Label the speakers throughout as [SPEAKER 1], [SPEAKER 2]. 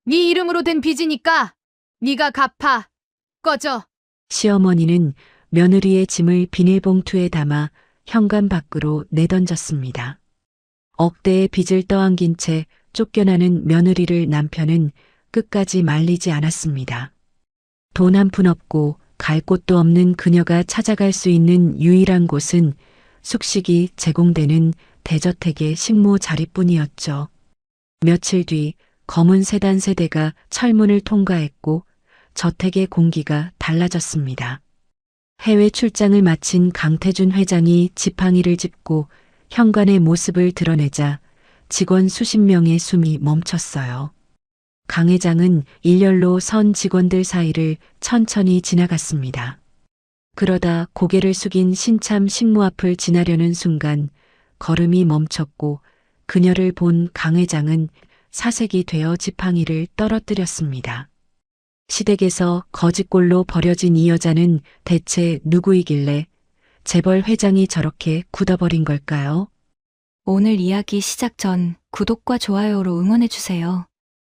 [SPEAKER 1] 네 이름으로 된 빚이니까 네가 갚아. 꺼져.
[SPEAKER 2] 시어머니는 며느리의 짐을 비닐봉투에 담아 현관 밖으로 내던졌습니다. 억대의 빚을 떠안긴 채 쫓겨나는 며느리를 남편은 끝까지 말리지 않았습니다. 돈 한 푼 없고 갈 곳도 없는 그녀가 찾아갈 수 있는 유일한 곳은 숙식이 제공되는 대저택의 식모 자리뿐이었죠. 며칠 뒤 검은 세단 세대가 철문을 통과했고 저택의 공기가 달라졌습니다. 해외 출장을 마친 강태준 회장이 지팡이를 짚고 현관의 모습을 드러내자 직원 수십 명의 숨이 멈췄어요. 강 회장은 일렬로 선 직원들 사이를 천천히 지나갔습니다. 그러다 고개를 숙인 신참 식무 앞을 지나려는 순간 걸음이 멈췄고 그녀를 본 강 회장은 사색이 되어 지팡이를 떨어뜨렸습니다. 시댁에서 거짓골로 버려진 이 여자는 대체 누구이길래 재벌 회장이 저렇게 굳어버린 걸까요?
[SPEAKER 3] 오늘 이야기 시작 전 구독과 좋아요로 응원해주세요.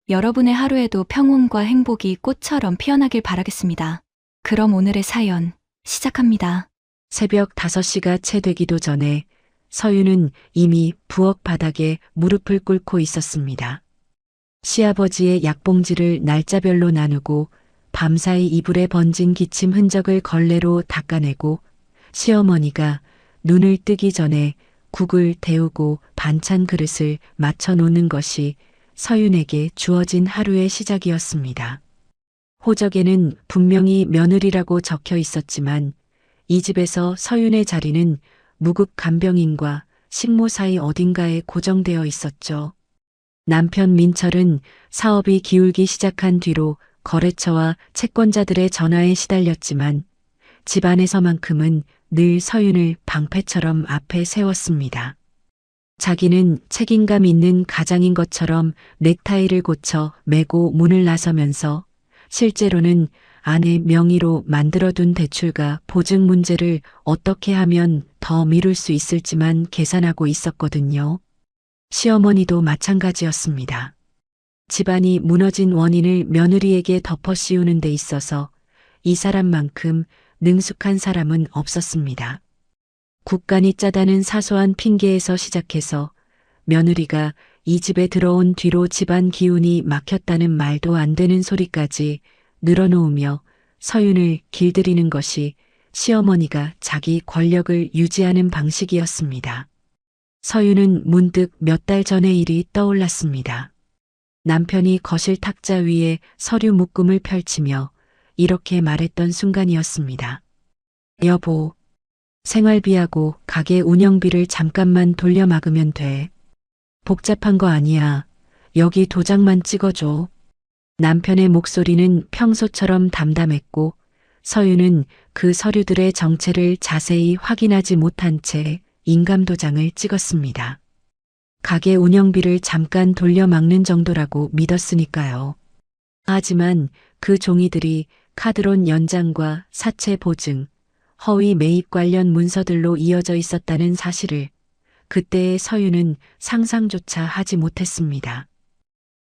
[SPEAKER 3] 여러분의 하루에도 평온과 행복이 꽃처럼 피어나길 바라겠습니다. 그럼 오늘의 사연 시작합니다.
[SPEAKER 2] 새벽 5시가 채 되기도 전에 서유는 이미 부엌 바닥에 무릎을 꿇고 있었습니다. 시아버지의 약봉지를 날짜별로 나누고 밤사이 이불에 번진 기침 흔적을 걸레로 닦아내고 시어머니가 눈을 뜨기 전에 국을 데우고 반찬 그릇을 맞춰 놓는 것이 서윤에게 주어진 하루의 시작이었습니다. 호적에는 분명히 며느리라고 적혀 있었지만 이 집에서 서윤의 자리는 무급 간병인과 식모 사이 어딘가에 고정되어 있었죠. 남편 민철은 사업이 기울기 시작한 뒤로 거래처와 채권자들의 전화에 시달렸지만 집안에서만큼은 늘 서윤을 방패처럼 앞에 세웠습니다. 자기는 책임감 있는 가장인 것처럼 넥타이를 고쳐 매고 문을 나서면서 실제로는 아내 명의로 만들어둔 대출과 보증 문제를 어떻게 하면 더 미룰 수 있을지만 계산하고 있었거든요. 시어머니도 마찬가지였습니다. 집안이 무너진 원인을 며느리에게 덮어 씌우는 데 있어서 이 사람만큼 능숙한 사람은 없었습니다. 국간이 짜다는 사소한 핑계에서 시작해서 며느리가 이 집에 들어온 뒤로 집안 기운이 막혔다는 말도 안 되는 소리까지 늘어놓으며 서윤을 길들이는 것이 시어머니가 자기 권력을 유지하는 방식이었습니다. 서윤은 문득 몇 달 전의 일이 떠올랐습니다. 남편이 거실 탁자 위에 서류 묶음을 펼치며 이렇게 말했던 순간이었습니다. 여보, 생활비하고 가게 운영비를 잠깐만 돌려 막으면 돼. 복잡한 거 아니야. 여기 도장만 찍어줘. 남편의 목소리는 평소처럼 담담했고 서윤은 그 서류들의 정체를 자세히 확인하지 못한 채 인감도장을 찍었습니다. 가게 운영비를 잠깐 돌려 막는 정도라고 믿었으니까요. 하지만 그 종이들이 카드론 연장과 사채 보증, 허위 매입 관련 문서들로 이어져 있었다는 사실을 그때의 서윤은 상상조차 하지 못했습니다.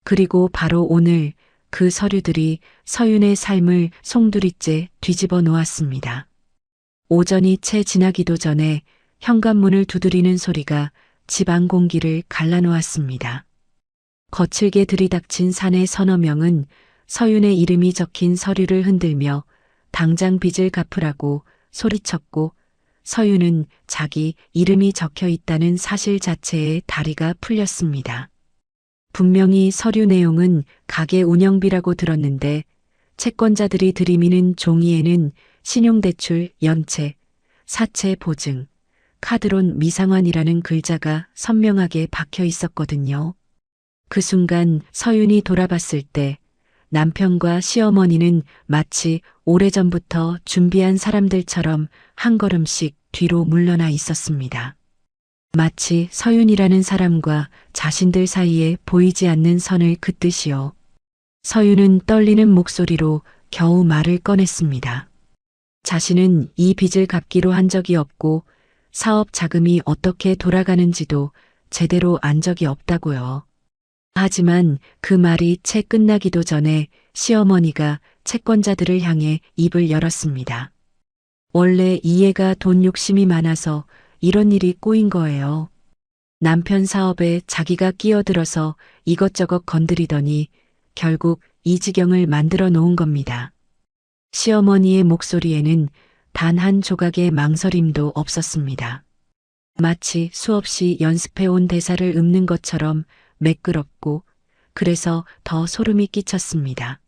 [SPEAKER 2] 그리고 바로 오늘 그 서류들이 서윤의 삶을 송두리째 뒤집어 놓았습니다. 오전이 채 지나기도 전에 현관문을 두드리는 소리가 집안 공기를 갈라놓았습니다. 거칠게 들이닥친 사내 서너 명은 서윤의 이름이 적힌 서류를 흔들며 당장 빚을 갚으라고 소리쳤고 서윤은 자기 이름이 적혀 있다는 사실 자체에 다리가 풀렸습니다. 분명히 서류 내용은 가게 운영비라고 들었는데 채권자들이 들이미는 종이에는 신용대출 연체, 사채 보증, 카드론 미상환이라는 글자가 선명하게 박혀 있었거든요. 그 순간 서윤이 돌아봤을 때 남편과 시어머니는 마치 오래전부터 준비한 사람들처럼 한 걸음씩 뒤로 물러나 있었습니다. 마치 서윤이라는 사람과 자신들 사이에 보이지 않는 선을 긋듯이요. 서윤은 떨리는 목소리로 겨우 말을 꺼냈습니다. 자신은 이 빚을 갚기로 한 적이 없고 사업 자금이 어떻게 돌아가는지도 제대로 안 적이 없다고요. 하지만 그 말이 채 끝나기도 전에 시어머니가 채권자들을 향해 입을 열었습니다. 원래 이 애가 돈 욕심이 많아서 이런 일이 꼬인 거예요. 남편 사업에 자기가 끼어들어서 이것저것 건드리더니 결국 이 지경을 만들어 놓은 겁니다. 시어머니의 목소리에는 단 한 조각의 망설임도 없었습니다. 마치 수없이 연습해온 대사를 읊는 것처럼 매끄럽고 그래서 더 소름이 끼쳤습니다.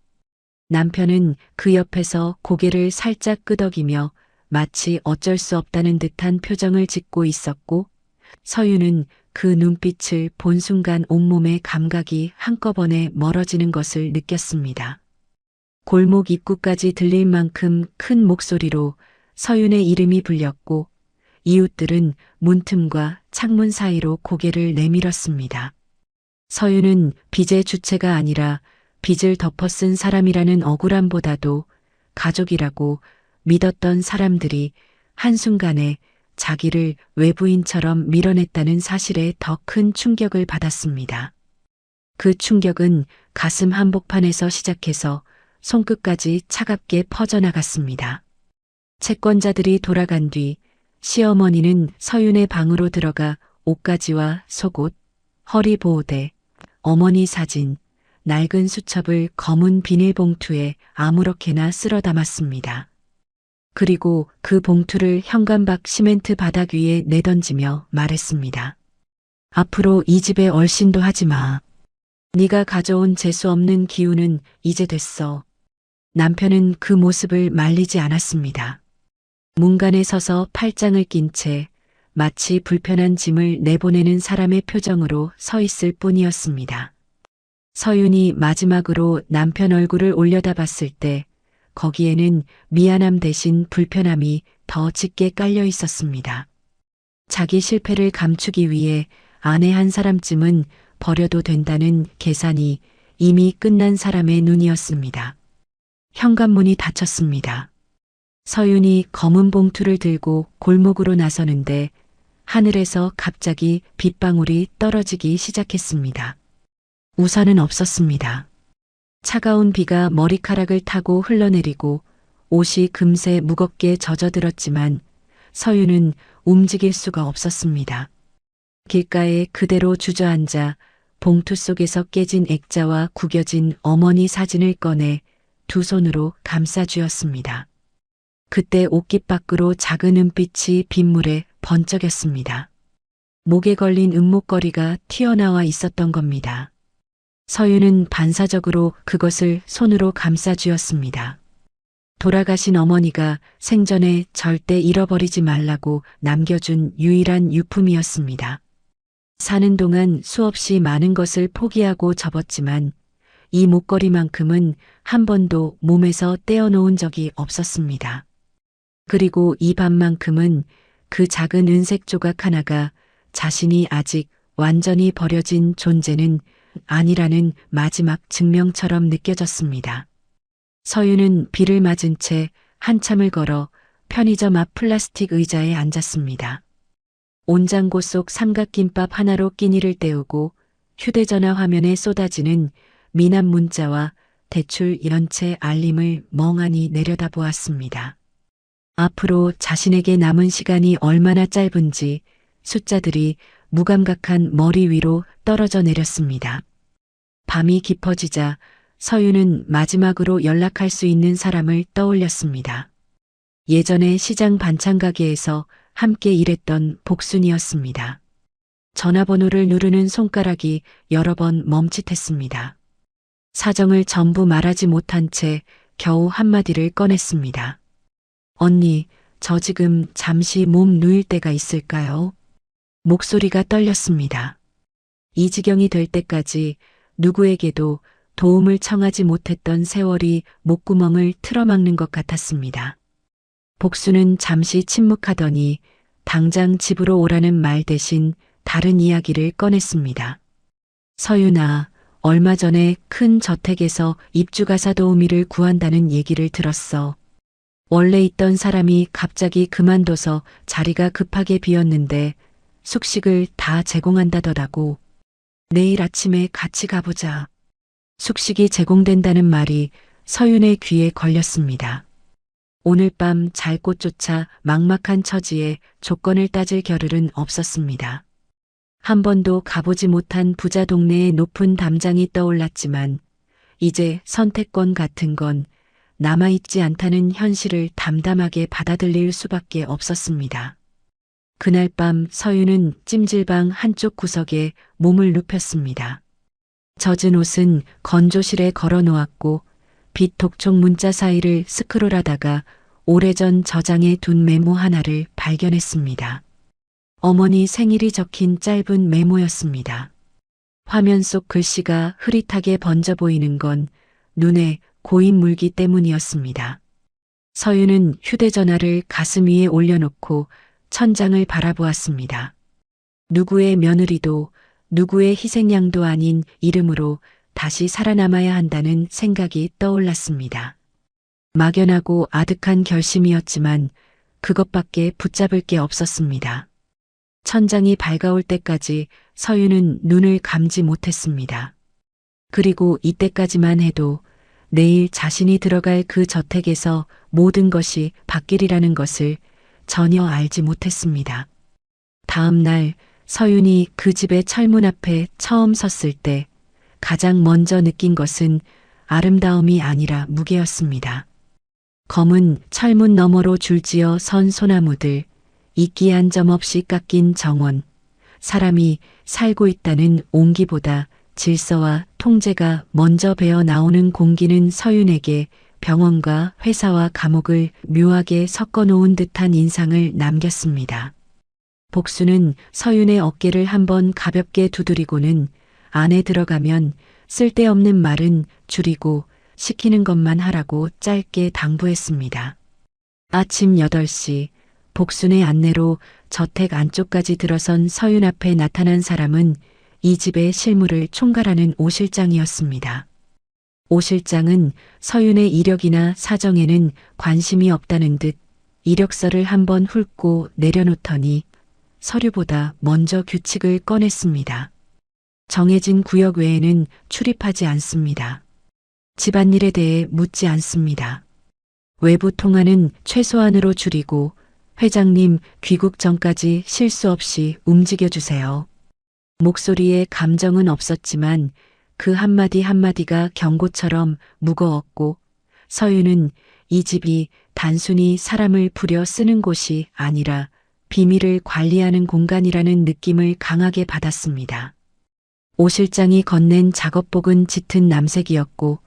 [SPEAKER 2] 남편은 그 옆에서 고개를 살짝 끄덕이며 마치 어쩔 수 없다는 듯한 표정을 짓고 있었고 서유는 그 눈빛을 본 순간 온몸의 감각이 한꺼번에 멀어지는 것을 느꼈습니다. 골목 입구까지 들릴 만큼 큰 목소리로 서윤의 이름이 불렸고 이웃들은 문틈과 창문 사이로 고개를 내밀었습니다. 서윤은 빚의 주체가 아니라 빚을 덮어쓴 사람이라는 억울함보다도 가족이라고 믿었던 사람들이 한순간에 자기를 외부인처럼 밀어냈다는 사실에 더 큰 충격을 받았습니다. 그 충격은 가슴 한복판에서 시작해서 손끝까지 차갑게 퍼져나갔습니다. 채권자들이 돌아간 뒤 시어머니는 서윤의 방으로 들어가 옷가지와 속옷, 허리 보호대, 어머니 사진, 낡은 수첩을 검은 비닐봉투에 아무렇게나 쓸어 담았습니다. 그리고 그 봉투를 현관밖 시멘트 바닥 위에 내던지며 말했습니다. 앞으로 이 집에 얼씬도 하지 마. 네가 가져온 재수 없는 기운은 이제 됐어. 남편은 그 모습을 말리지 않았습니다. 문간에 서서 팔짱을 낀 채 마치 불편한 짐을 내보내는 사람의 표정으로 서 있을 뿐이었습니다. 서윤이 마지막으로 남편 얼굴을 올려다봤을 때 거기에는 미안함 대신 불편함이 더 짙게 깔려 있었습니다. 자기 실패를 감추기 위해 아내 한 사람쯤은 버려도 된다는 계산이 이미 끝난 사람의 눈이었습니다. 현관문이 닫혔습니다. 서윤이 검은 봉투를 들고 골목으로 나서는데 하늘에서 갑자기 빗방울이 떨어지기 시작했습니다. 우산은 없었습니다. 차가운 비가 머리카락을 타고 흘러내리고 옷이 금세 무겁게 젖어들었지만 서윤은 움직일 수가 없었습니다. 길가에 그대로 주저앉아 봉투 속에서 깨진 액자와 구겨진 어머니 사진을 꺼내 두 손으로 감싸쥐었습니다. 그때 옷깃 밖으로 작은 은빛이 빗물에 번쩍였습니다. 목에 걸린 은목걸이가 튀어나와 있었던 겁니다. 서윤은 반사적으로 그것을 손으로 감싸쥐었습니다. 돌아가신 어머니가 생전에 절대 잃어버리지 말라고 남겨준 유일한 유품이었습니다. 사는 동안 수없이 많은 것을 포기하고 접었지만 이 목걸이만큼은 한 번도 몸에서 떼어놓은 적이 없었습니다. 그리고 이 밤만큼은 그 작은 은색 조각 하나가 자신이 아직 완전히 버려진 존재는 아니라는 마지막 증명처럼 느껴졌습니다. 서윤은 비를 맞은 채 한참을 걸어 편의점 앞 플라스틱 의자에 앉았습니다. 온장고 속 삼각김밥 하나로 끼니를 때우고 휴대전화 화면에 쏟아지는 미남 문자와 대출 연체 알림을 멍하니 내려다보았습니다. 앞으로 자신에게 남은 시간이 얼마나 짧은지 숫자들이 무감각한 머리 위로 떨어져 내렸습니다. 밤이 깊어지자 서윤은 마지막으로 연락할 수 있는 사람을 떠올렸습니다. 예전에 시장 반찬 가게에서 함께 일했던 복순이었습니다. 전화번호를 누르는 손가락이 여러 번 멈칫했습니다. 사정을 전부 말하지 못한 채 겨우 한마디를 꺼냈습니다. 언니, 저 지금 잠시 몸 누일 때가 있을까요? 목소리가 떨렸습니다. 이 지경이 될 때까지 누구에게도 도움을 청하지 못했던 세월이 목구멍을 틀어막는 것 같았습니다. 복수는 잠시 침묵하더니 당장 집으로 오라는 말 대신 다른 이야기를 꺼냈습니다. 서윤아, 얼마 전에 큰 저택에서 입주가사 도우미를 구한다는 얘기를 들었어. 원래 있던 사람이 갑자기 그만둬서 자리가 급하게 비었는데 숙식을 다 제공한다더라고. 내일 아침에 같이 가보자. 숙식이 제공된다는 말이 서윤의 귀에 걸렸습니다. 오늘 밤 잘 곳조차 막막한 처지에 조건을 따질 겨를은 없었습니다. 한 번도 가보지 못한 부자 동네의 높은 담장이 떠올랐지만 이제 선택권 같은 건 남아있지 않다는 현실을 담담하게 받아들일 수밖에 없었습니다. 그날 밤 서윤은 찜질방 한쪽 구석에 몸을 눕혔습니다. 젖은 옷은 건조실에 걸어 놓았고 빛 독촉 문자 사이를 스크롤하다가 오래전 저장해 둔 메모 하나를 발견했습니다. 어머니 생일이 적힌 짧은 메모였습니다. 화면 속 글씨가 흐릿하게 번져 보이는 건 눈에 고인 물기 때문이었습니다. 서윤은 휴대전화를 가슴 위에 올려놓고 천장을 바라보았습니다. 누구의 며느리도 누구의 희생양도 아닌 이름으로 다시 살아남아야 한다는 생각이 떠올랐습니다. 막연하고 아득한 결심이었지만 그것밖에 붙잡을 게 없었습니다. 천장이 밝아올 때까지 서윤은 눈을 감지 못했습니다. 그리고 이때까지만 해도 내일 자신이 들어갈 그 저택에서 모든 것이 바뀌리라는 것을 전혀 알지 못했습니다. 다음 날 서윤이 그 집의 철문 앞에 처음 섰을 때 가장 먼저 느낀 것은 아름다움이 아니라 무게였습니다. 검은 철문 너머로 줄지어 선 소나무들, 이끼 한 점 없이 깎인 정원, 사람이 살고 있다는 온기보다 질서와 통제가 먼저 배어 나오는 공기는 서윤에게 병원과 회사와 감옥을 묘하게 섞어 놓은 듯한 인상을 남겼습니다. 복수는 서윤의 어깨를 한번 가볍게 두드리고는 안에 들어가면 쓸데없는 말은 줄이고 시키는 것만 하라고 짧게 당부했습니다. 아침 8시 복순의 안내로 저택 안쪽까지 들어선 서윤 앞에 나타난 사람은 이 집의 실무를 총괄하는 오 실장이었습니다. 오 실장은 서윤의 이력이나 사정에는 관심이 없다는 듯 이력서를 한번 훑고 내려놓더니 서류보다 먼저 규칙을 꺼냈습니다. 정해진 구역 외에는 출입하지 않습니다. 집안일에 대해 묻지 않습니다. 외부 통화는 최소한으로 줄이고 회장님 귀국 전까지 실수 없이 움직여주세요. 목소리에 감정은 없었지만 그 한마디 한마디가 경고처럼 무거웠고 서윤은 이 집이 단순히 사람을 부려 쓰는 곳이 아니라 비밀을 관리하는 공간이라는 느낌을 강하게 받았습니다. 오 실장이 건넨 작업복은 짙은 남색이었고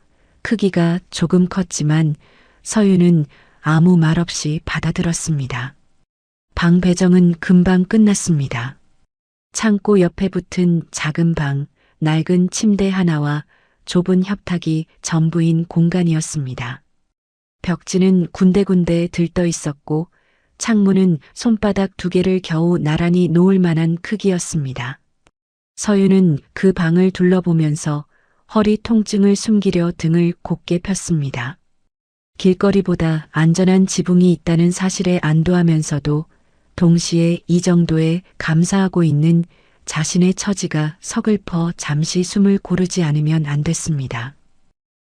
[SPEAKER 2] 크기가 조금 컸지만 서윤은 아무 말 없이 받아들었습니다. 방 배정은 금방 끝났습니다. 창고 옆에 붙은 작은 방, 낡은 침대 하나와 좁은 협탁이 전부인 공간이었습니다. 벽지는 군데군데 들떠 있었고 창문은 손바닥 2개를 겨우 나란히 놓을 만한 크기였습니다. 서윤은 그 방을 둘러보면서 허리 통증을 숨기려 등을 곧게 폈습니다. 길거리보다 안전한 지붕이 있다는 사실에 안도하면서도 동시에 이 정도에 감사하고 있는 자신의 처지가 서글퍼 잠시 숨을 고르지 않으면 안 됐습니다.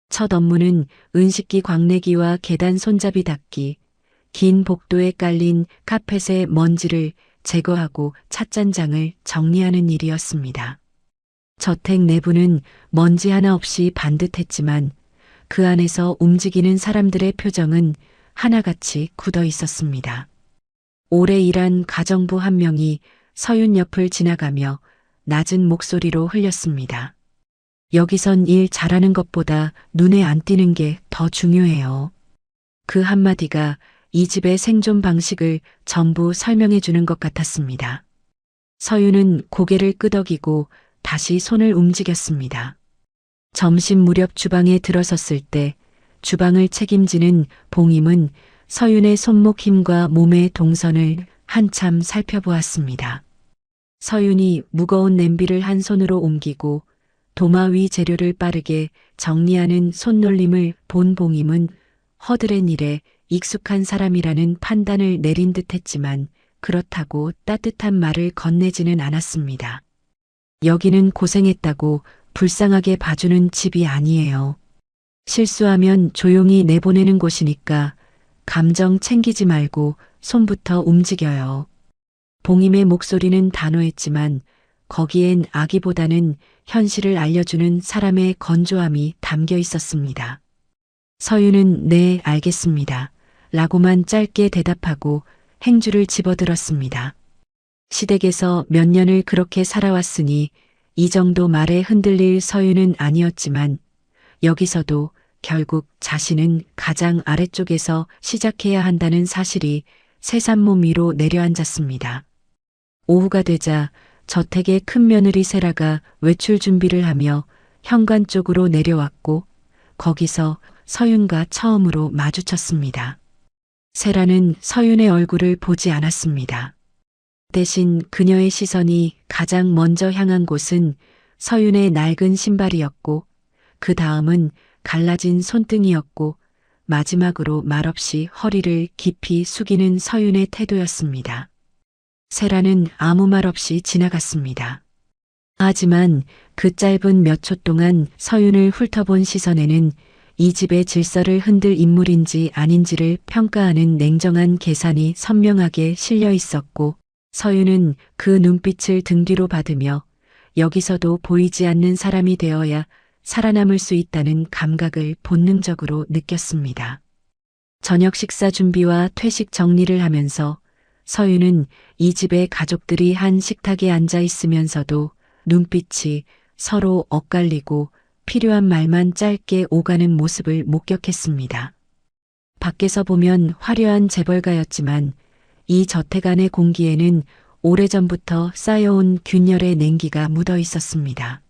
[SPEAKER 2] 첫 업무는 은식기 광내기와 계단 손잡이 닦기, 긴 복도에 깔린 카펫의 먼지를 제거하고 찻잔장을 정리하는 일이었습니다. 저택 내부는 먼지 하나 없이 반듯했지만 그 안에서 움직이는 사람들의 표정은 하나같이 굳어 있었습니다. 오래 일한 가정부 한 명이 서윤 옆을 지나가며 낮은 목소리로 흘렸습니다. 여기선 일 잘하는 것보다 눈에 안 띄는 게 더 중요해요. 그 한마디가 이 집의 생존 방식을 전부 설명해 주는 것 같았습니다. 서윤은 고개를 끄덕이고 다시 손을 움직였습니다. 점심 무렵 주방에 들어섰을 때 주방을 책임지는 봉임은 서윤의 손목 힘과 몸의 동선을 한참 살펴보았습니다. 서윤이 무거운 냄비를 한 손으로 옮기고 도마 위 재료를 빠르게 정리하는 손놀림을 본 봉임은 허드렛 일에 익숙한 사람이라는 판단을 내린 듯 했지만 그렇다고 따뜻한 말을 건네지는 않았습니다. 여기는 고생했다고 불쌍하게 봐주는 집이 아니에요. 실수하면 조용히 내보내는 곳이니까 감정 챙기지 말고 손부터 움직여요. 봉임의 목소리는 단호했지만 거기엔 아기보다는 현실을 알려주는 사람의 건조함이 담겨 있었습니다. 서윤은 네, 알겠습니다. 라고만 짧게 대답하고 행주를 집어들었습니다. 시댁에서 몇 년을 그렇게 살아왔으니 이 정도 말에 흔들릴 서윤은 아니었지만 여기서도 결국 자신은 가장 아래쪽에서 시작해야 한다는 사실이 새삼몸 위로 내려앉았습니다. 오후가 되자 저택의 큰 며느리 세라가 외출 준비를 하며 현관 쪽으로 내려왔고 거기서 서윤과 처음으로 마주쳤습니다. 세라는 서윤의 얼굴을 보지 않았습니다. 대신 그녀의 시선이 가장 먼저 향한 곳은 서윤의 낡은 신발이었고 그 다음은 갈라진 손등이었고 마지막으로 말없이 허리를 깊이 숙이는 서윤의 태도였습니다. 세라는 아무 말 없이 지나갔습니다. 하지만 그 짧은 몇 초 동안 서윤을 훑어본 시선에는 이 집의 질서를 흔들 인물인지 아닌지를 평가하는 냉정한 계산이 선명하게 실려 있었고 서윤은 그 눈빛을 등 뒤로 받으며 여기서도 보이지 않는 사람이 되어야 살아남을 수 있다는 감각을 본능적으로 느꼈습니다. 저녁 식사 준비와 퇴식 정리를 하면서 서윤은 이 집의 가족들이 한 식탁에 앉아 있으면서도 눈빛이 서로 엇갈리고 필요한 말만 짧게 오가는 모습을 목격했습니다. 밖에서 보면 화려한 재벌가였지만 이 저택 안의 공기에는 오래전부터 쌓여온 균열의 냉기가 묻어 있었습니다.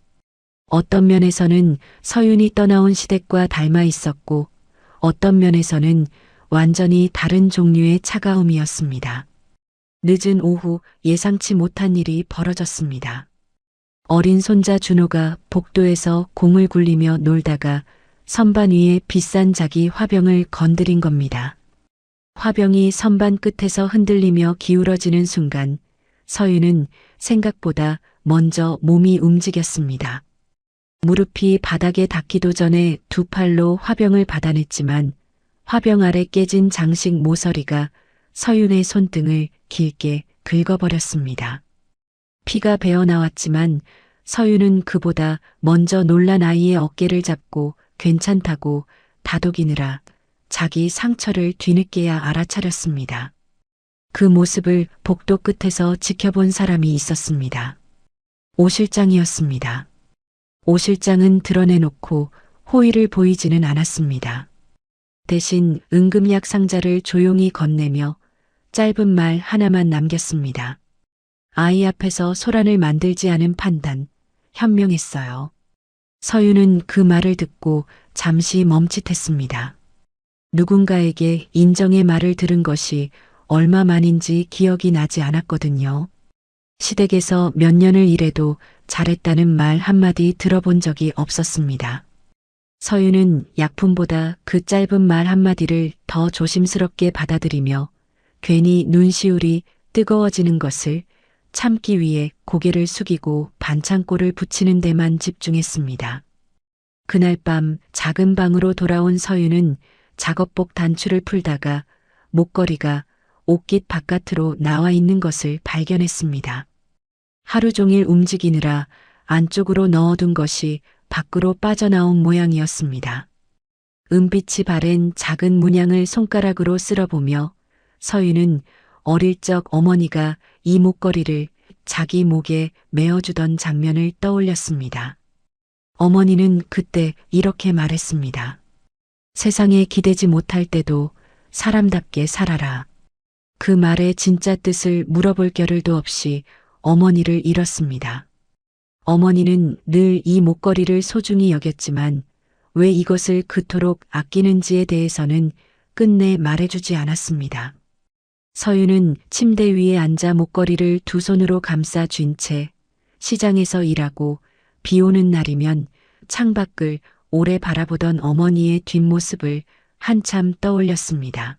[SPEAKER 2] 어떤 면에서는 서윤이 떠나온 시댁과 닮아 있었고 어떤 면에서는 완전히 다른 종류의 차가움이었습니다. 늦은 오후 예상치 못한 일이 벌어졌습니다. 어린 손자 준호가 복도에서 공을 굴리며 놀다가 선반 위에 비싼 자기 화병을 건드린 겁니다. 화병이 선반 끝에서 흔들리며 기울어지는 순간 서윤은 생각보다 먼저 몸이 움직였습니다. 무릎이 바닥에 닿기도 전에 두 팔로 화병을 받아냈지만 화병 아래 깨진 장식 모서리가 서윤의 손등을 길게 긁어버렸습니다. 피가 배어나왔지만 서윤은 그보다 먼저 놀란 아이의 어깨를 잡고 괜찮다고 다독이느라 자기 상처를 뒤늦게야 알아차렸습니다. 그 모습을 복도 끝에서 지켜본 사람이 있었습니다. 오 실장이었습니다. 오 실장은 드러내놓고 호의를 보이지는 않았습니다. 대신 응급약 상자를 조용히 건네며 짧은 말 하나만 남겼습니다. 아이 앞에서 소란을 만들지 않은 판단, 현명했어요. 서윤은 그 말을 듣고 잠시 멈칫했습니다. 누군가에게 인정의 말을 들은 것이 얼마만인지 기억이 나지 않았거든요. 시댁에서 몇 년을 일해도 잘했다는 말 한마디 들어본 적이 없었습니다. 서윤은 약품보다 그 짧은 말 한마디를 더 조심스럽게 받아들이며 괜히 눈시울이 뜨거워지는 것을 참기 위해 고개를 숙이고 반창고를 붙이는 데만 집중했습니다. 그날 밤 작은 방으로 돌아온 서윤은 작업복 단추를 풀다가 목걸이가 옷깃 바깥으로 나와 있는 것을 발견했습니다. 하루 종일 움직이느라 안쪽으로 넣어둔 것이 밖으로 빠져나온 모양이었습니다. 은빛이 바랜 작은 문양을 손가락으로 쓸어보며 서윤은 어릴 적 어머니가 이 목걸이를 자기 목에 메어주던 장면을 떠올렸습니다. 어머니는 그때 이렇게 말했습니다. 세상에 기대지 못할 때도 사람답게 살아라. 그 말의 진짜 뜻을 물어볼 겨를도 없이 어머니를 잃었습니다. 어머니는 늘 이 목걸이를 소중히 여겼지만 왜 이것을 그토록 아끼는지에 대해서는 끝내 말해주지 않았습니다. 서윤은 침대 위에 앉아 목걸이를 두 손으로 감싸 쥔 채 시장에서 일하고 비 오는 날이면 창밖을 오래 바라보던 어머니의 뒷모습을 한참 떠올렸습니다.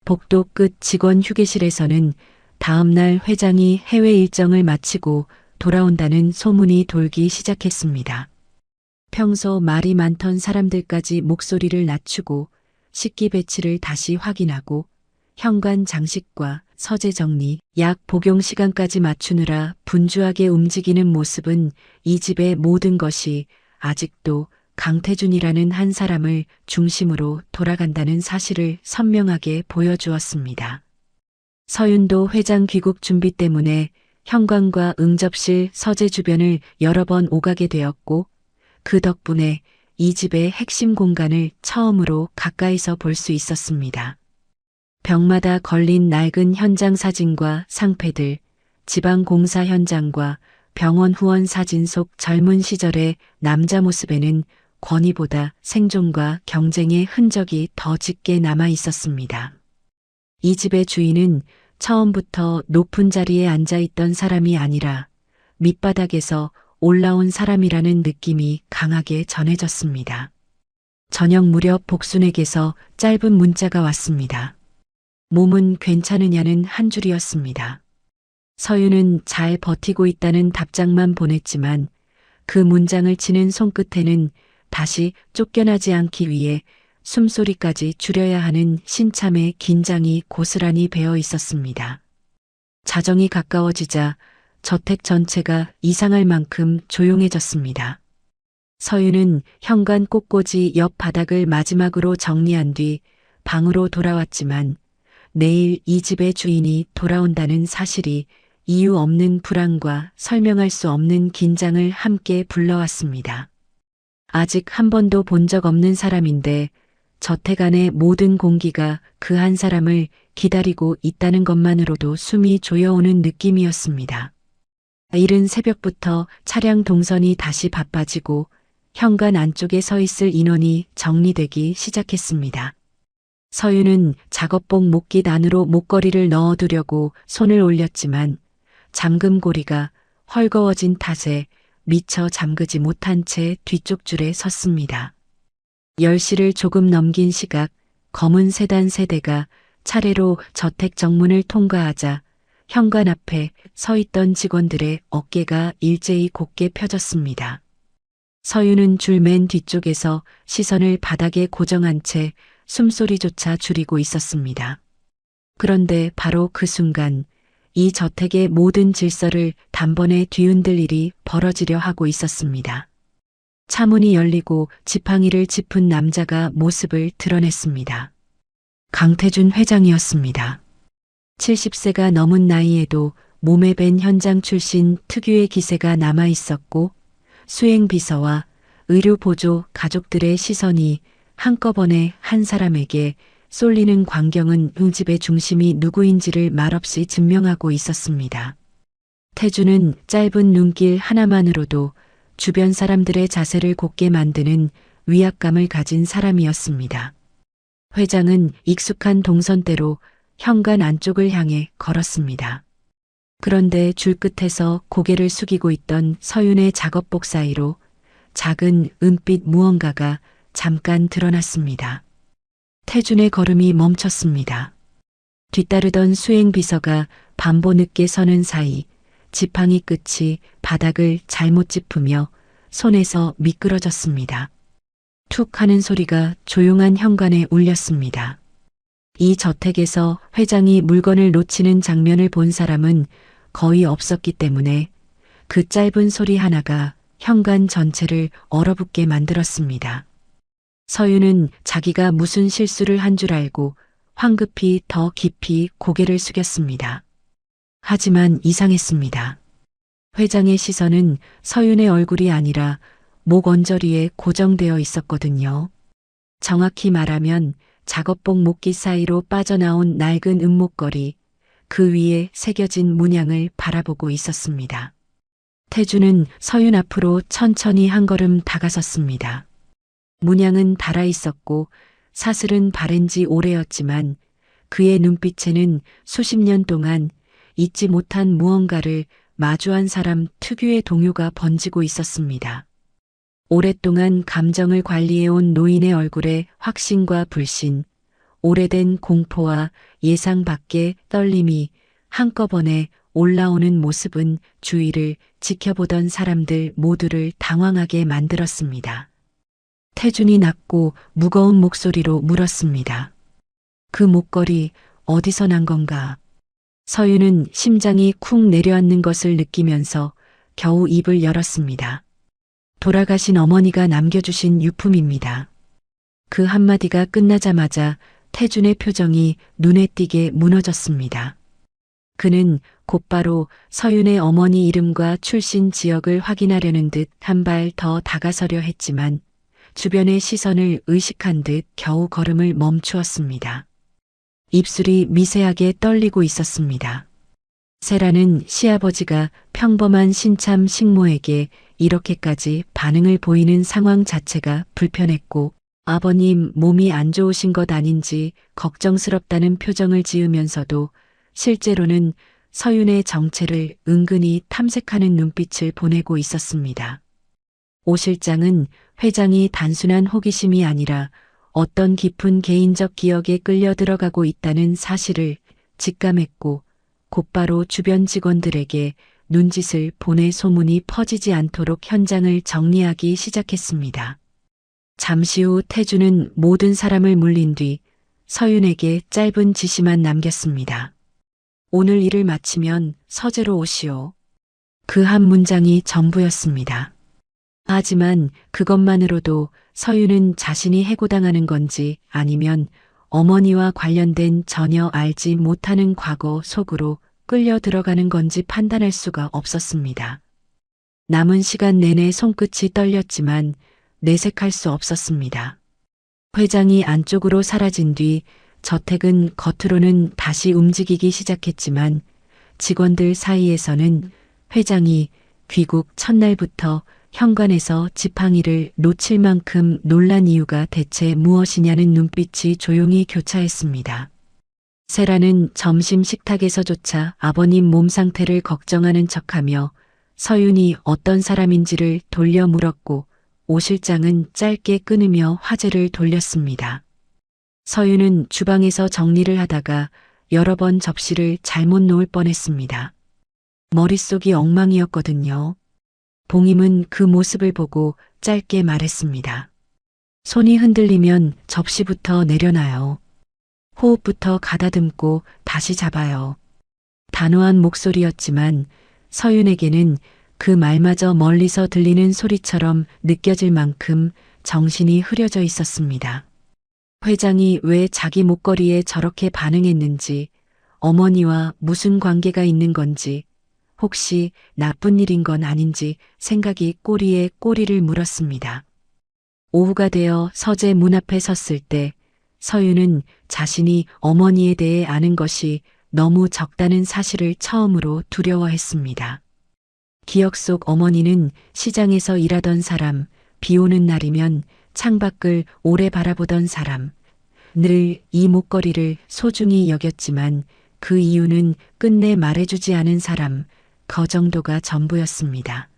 [SPEAKER 2] 복도 끝 직원 휴게실에서는 다음 날 회장이 해외 일정을 마치고 돌아온다는 소문이 돌기 시작했습니다. 평소 말이 많던 사람들까지 목소리를 낮추고 식기 배치를 다시 확인하고 현관 장식과 서재 정리, 약 복용 시간까지 맞추느라 분주하게 움직이는 모습은 이 집의 모든 것이 아직도 강태준이라는 한 사람을 중심으로 돌아간다는 사실을 선명하게 보여주었습니다. 서윤도 회장 귀국 준비 때문에 현관과 응접실, 서재 주변을 여러 번 오가게 되었고 그 덕분에 이 집의 핵심 공간을 처음으로 가까이서 볼 수 있었습니다. 벽마다 걸린 낡은 현장 사진과 상패들, 지방공사 현장과 병원 후원 사진 속 젊은 시절의 남자 모습에는 권위보다 생존과 경쟁의 흔적이 더 짙게 남아 있었습니다. 이 집의 주인은 처음부터 높은 자리에 앉아 있던 사람이 아니라 밑바닥에서 올라온 사람이라는 느낌이 강하게 전해졌습니다. 저녁 무렵 복순에게서 짧은 문자가 왔습니다. 몸은 괜찮으냐는 한 줄이었습니다. 서윤은 잘 버티고 있다는 답장만 보냈지만 그 문장을 치는 손끝에는 다시 쫓겨나지 않기 위해 숨소리까지 줄여야 하는 신참의 긴장이 고스란히 배어 있었습니다. 자정이 가까워지자 저택 전체가 이상할 만큼 조용해졌습니다. 서윤은 현관 꽃꽂이 옆 바닥을 마지막으로 정리한 뒤 방으로 돌아왔지만 내일 이 집의 주인이 돌아온다는 사실이 이유 없는 불안과 설명할 수 없는 긴장을 함께 불러왔습니다. 아직 한 번도 본 적 없는 사람인데 저택 안의 모든 공기가 그 한 사람을 기다리고 있다는 것만으로도 숨이 조여오는 느낌이었습니다. 이른 새벽부터 차량 동선이 다시 바빠지고 현관 안쪽에 서 있을 인원이 정리되기 시작했습니다. 서윤은 작업복 목깃 안으로 목걸이를 넣어두려고 손을 올렸지만 잠금고리가 헐거워진 탓에 미처 잠그지 못한 채 뒤쪽 줄에 섰습니다. 10시를 조금 넘긴 시각 검은 세단 세대가 차례로 저택 정문을 통과하자 현관 앞에 서 있던 직원들의 어깨가 일제히 곧게 펴졌습니다. 서윤은 줄 맨 뒤쪽에서 시선을 바닥에 고정한 채 숨소리조차 줄이고 있었습니다. 그런데 바로 그 순간 이 저택의 모든 질서를 단번에 뒤흔들 일이 벌어지려 하고 있었습니다. 차문이 열리고 지팡이를 짚은 남자가 모습을 드러냈습니다. 강태준 회장이었습니다. 70세가 넘은 나이에도 몸에 밴 현장 출신 특유의 기세가 남아 있었고 수행비서와 의료보조 가족들의 시선이 한꺼번에 한 사람에게 쏠리는 광경은 이 집의 중심이 누구인지를 말없이 증명하고 있었습니다. 태주는 짧은 눈길 하나만으로도 주변 사람들의 자세를 곧게 만드는 위압감을 가진 사람이었습니다. 회장은 익숙한 동선대로 현관 안쪽을 향해 걸었습니다. 그런데 줄 끝에서 고개를 숙이고 있던 서윤의 작업복 사이로 작은 은빛 무언가가 잠깐 드러났습니다. 태준의 걸음이 멈췄습니다. 뒤따르던 수행비서가 반보 늦게 서는 사이 지팡이 끝이 바닥을 잘못 짚으며 손에서 미끄러졌습니다. 툭 하는 소리가 조용한 현관에 울렸습니다. 이 저택에서 회장이 물건을 놓치는 장면을 본 사람은 거의 없었기 때문에 그 짧은 소리 하나가 현관 전체를 얼어붙게 만들었습니다. 서윤은 자기가 무슨 실수를 한 줄 알고 황급히 더 깊이 고개를 숙였습니다. 하지만 이상했습니다. 회장의 시선은 서윤의 얼굴이 아니라 목 언저리에 고정되어 있었거든요. 정확히 말하면 작업복 목깃 사이로 빠져나온 낡은 은목걸이, 그 위에 새겨진 문양을 바라보고 있었습니다. 태주는 서윤 앞으로 천천히 한 걸음 다가섰습니다. 문양은 달아 있었고 사슬은 바랜 지 오래였지만 그의 눈빛에는 수십 년 동안 잊지 못한 무언가를 마주한 사람 특유의 동요가 번지고 있었습니다. 오랫동안 감정을 관리해온 노인의 얼굴에 확신과 불신, 오래된 공포와 예상 밖의 떨림이 한꺼번에 올라오는 모습은 주위를 지켜보던 사람들 모두를 당황하게 만들었습니다. 태준이 낮고 무거운 목소리로 물었습니다. 그 목걸이 어디서 난 건가? 서윤은 심장이 쿵 내려앉는 것을 느끼면서 겨우 입을 열었습니다. 돌아가신 어머니가 남겨주신 유품입니다. 그 한마디가 끝나자마자 태준의 표정이 눈에 띄게 무너졌습니다. 그는 곧바로 서윤의 어머니 이름과 출신 지역을 확인하려는 듯 한 발 더 다가서려 했지만 주변의 시선을 의식한 듯 겨우 걸음을 멈추었습니다. 입술이 미세하게 떨리고 있었습니다. 세라는 시아버지가 평범한 신참 식모에게 이렇게까지 반응을 보이는 상황 자체가 불편했고 아버님 몸이 안 좋으신 것 아닌지 걱정스럽다는 표정을 지으면서도 실제로는 서윤의 정체를 은근히 탐색하는 눈빛을 보내고 있었습니다. 오 실장은 회장이 단순한 호기심이 아니라 어떤 깊은 개인적 기억에 끌려 들어가고 있다는 사실을 직감했고 곧바로 주변 직원들에게 눈짓을 보내 소문이 퍼지지 않도록 현장을 정리하기 시작했습니다. 잠시 후 태준은 모든 사람을 물린 뒤 서윤에게 짧은 지시만 남겼습니다. 오늘 일을 마치면 서재로 오시오. 그 한 문장이 전부였습니다. 하지만 그것만으로도 서윤은 자신이 해고당하는 건지 아니면 어머니와 관련된 전혀 알지 못하는 과거 속으로 끌려 들어가는 건지 판단할 수가 없었습니다. 남은 시간 내내 손끝이 떨렸지만 내색할 수 없었습니다. 회장이 안쪽으로 사라진 뒤 저택은 겉으로는 다시 움직이기 시작했지만 직원들 사이에서는 회장이 귀국 첫날부터 현관에서 지팡이를 놓칠 만큼 놀란 이유가 대체 무엇이냐는 눈빛이 조용히 교차했습니다. 세라는 점심 식탁에서조차 아버님 몸 상태를 걱정하는 척하며 서윤이 어떤 사람인지를 돌려 물었고 오 실장은 짧게 끊으며 화제를 돌렸습니다. 서윤은 주방에서 정리를 하다가 여러 번 접시를 잘못 놓을 뻔했습니다. 머릿속이 엉망이었거든요. 봉임은 그 모습을 보고 짧게 말했습니다. 손이 흔들리면 접시부터 내려놔요. 호흡부터 가다듬고 다시 잡아요. 단호한 목소리였지만 서윤에게는 그 말마저 멀리서 들리는 소리처럼 느껴질 만큼 정신이 흐려져 있었습니다. 회장이 왜 자기 목걸이에 저렇게 반응했는지, 어머니와 무슨 관계가 있는 건지, 혹시 나쁜 일인 건 아닌지 생각이 꼬리에 꼬리를 물었습니다. 오후가 되어 서재 문 앞에 섰을 때 서윤은 자신이 어머니에 대해 아는 것이 너무 적다는 사실을 처음으로 두려워했습니다. 기억 속 어머니는 시장에서 일하던 사람, 비 오는 날이면 창밖을 오래 바라보던 사람, 늘 이 목걸이를 소중히 여겼지만 그 이유는 끝내 말해주지 않은 사람, 그 정도가 전부였습니다.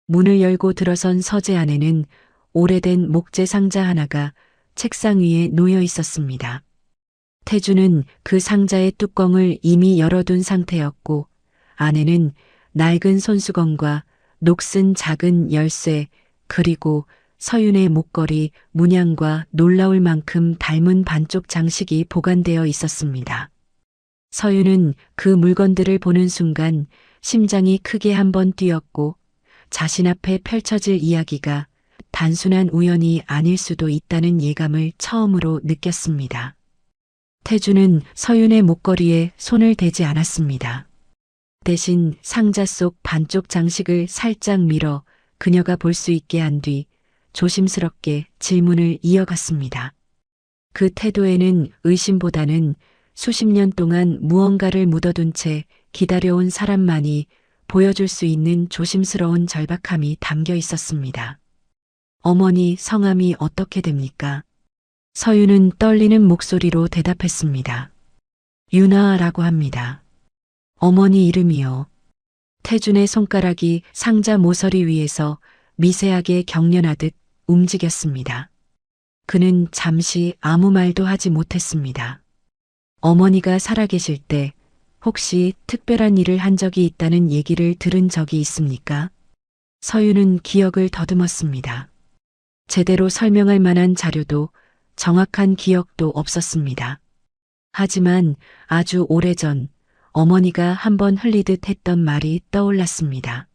[SPEAKER 2] 문을 열고 들어선 서재 안에는 오래된 목재 상자 하나가 책상 위에 놓여 있었습니다. 태주는 그 상자의 뚜껑을 이미 열어둔 상태였고 안에는 낡은 손수건과 녹슨 작은 열쇠 그리고 서윤의 목걸이 문양과 놀라울 만큼 닮은 반쪽 장식이 보관되어 있었습니다. 서윤은 그 물건들을 보는 순간 심장이 크게 한번 뛰었고 자신 앞에 펼쳐질 이야기가 단순한 우연이 아닐 수도 있다는 예감을 처음으로 느꼈습니다. 태주는 서윤의 목걸이에 손을 대지 않았습니다. 대신 상자 속 반쪽 장식을 살짝 밀어 그녀가 볼 수 있게 한 뒤 조심스럽게 질문을 이어갔습니다. 그 태도에는 의심보다는 수십 년 동안 무언가를 묻어둔 채 기다려온 사람만이 보여줄 수 있는 조심스러운 절박함이 담겨 있었습니다. 어머니 성함이 어떻게 됩니까? 서윤은 떨리는 목소리로 대답했습니다. 유나라고 합니다. 어머니 이름이요. 태준의 손가락이 상자 모서리 위에서 미세하게 경련하듯 움직였습니다. 그는 잠시 아무 말도 하지 못했습니다. 어머니가 살아계실 때 혹시 특별한 일을 한 적이 있다는 얘기를 들은 적이 있습니까? 서윤은 기억을 더듬었습니다. 제대로 설명할 만한 자료도 정확한 기억도 없었습니다. 하지만 아주 오래전 어머니가 한번 흘리듯 했던 말이 떠올랐습니다.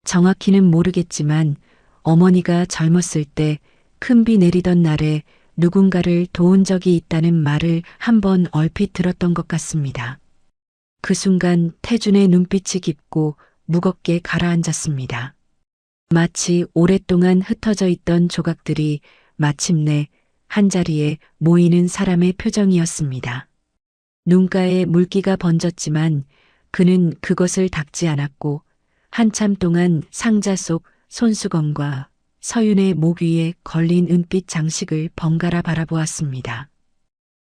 [SPEAKER 2] 정확히는 모르겠지만 어머니가 젊었을 때 큰 비 내리던 날에 누군가를 도운 적이 있다는 말을 한번 얼핏 들었던 것 같습니다. 그 순간 태준의 눈빛이 깊고 무겁게 가라앉았습니다. 마치 오랫동안 흩어져 있던 조각들이 마침내 한자리에 모이는 사람의 표정이었습니다. 눈가에 물기가 번졌지만 그는 그것을 닦지 않았고 한참 동안 상자 속 손수건과 서윤의 목 위에 걸린 은빛 장식을 번갈아 바라보았습니다.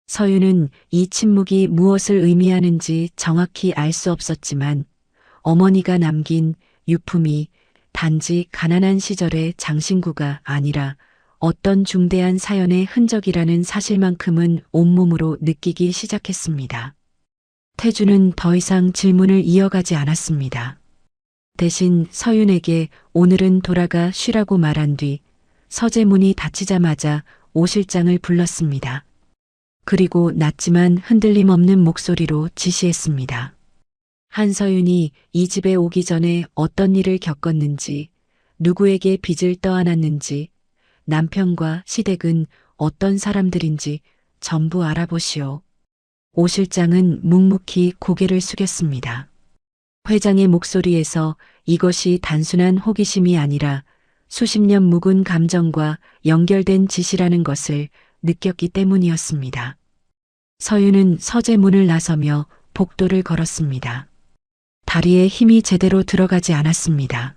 [SPEAKER 2] 서윤은 이 침묵이 무엇을 의미하는지 정확히 알 수 없었지만 어머니가 남긴 유품이 단지 가난한 시절의 장신구가 아니라 어떤 중대한 사연의 흔적이라는 사실만큼은 온몸으로 느끼기 시작했습니다. 태주는 더 이상 질문을 이어가지 않았습니다. 대신 서윤에게 오늘은 돌아가 쉬라고 말한 뒤 서재문이 닫히자마자 오 실장을 불렀습니다. 그리고 낮지만 흔들림 없는 목소리로 지시했습니다. 한서윤이 이 집에 오기 전에 어떤 일을 겪었는지, 누구에게 빚을 떠안았는지, 남편과 시댁은 어떤 사람들인지 전부 알아보시오. 오 실장은 묵묵히 고개를 숙였습니다. 회장의 목소리에서 이것이 단순한 호기심이 아니라 수십 년 묵은 감정과 연결된 지시라는 것을 느꼈기 때문이었습니다. 서윤은 서재문을 나서며 복도를 걸었습니다. 다리에 힘이 제대로 들어가지 않았습니다.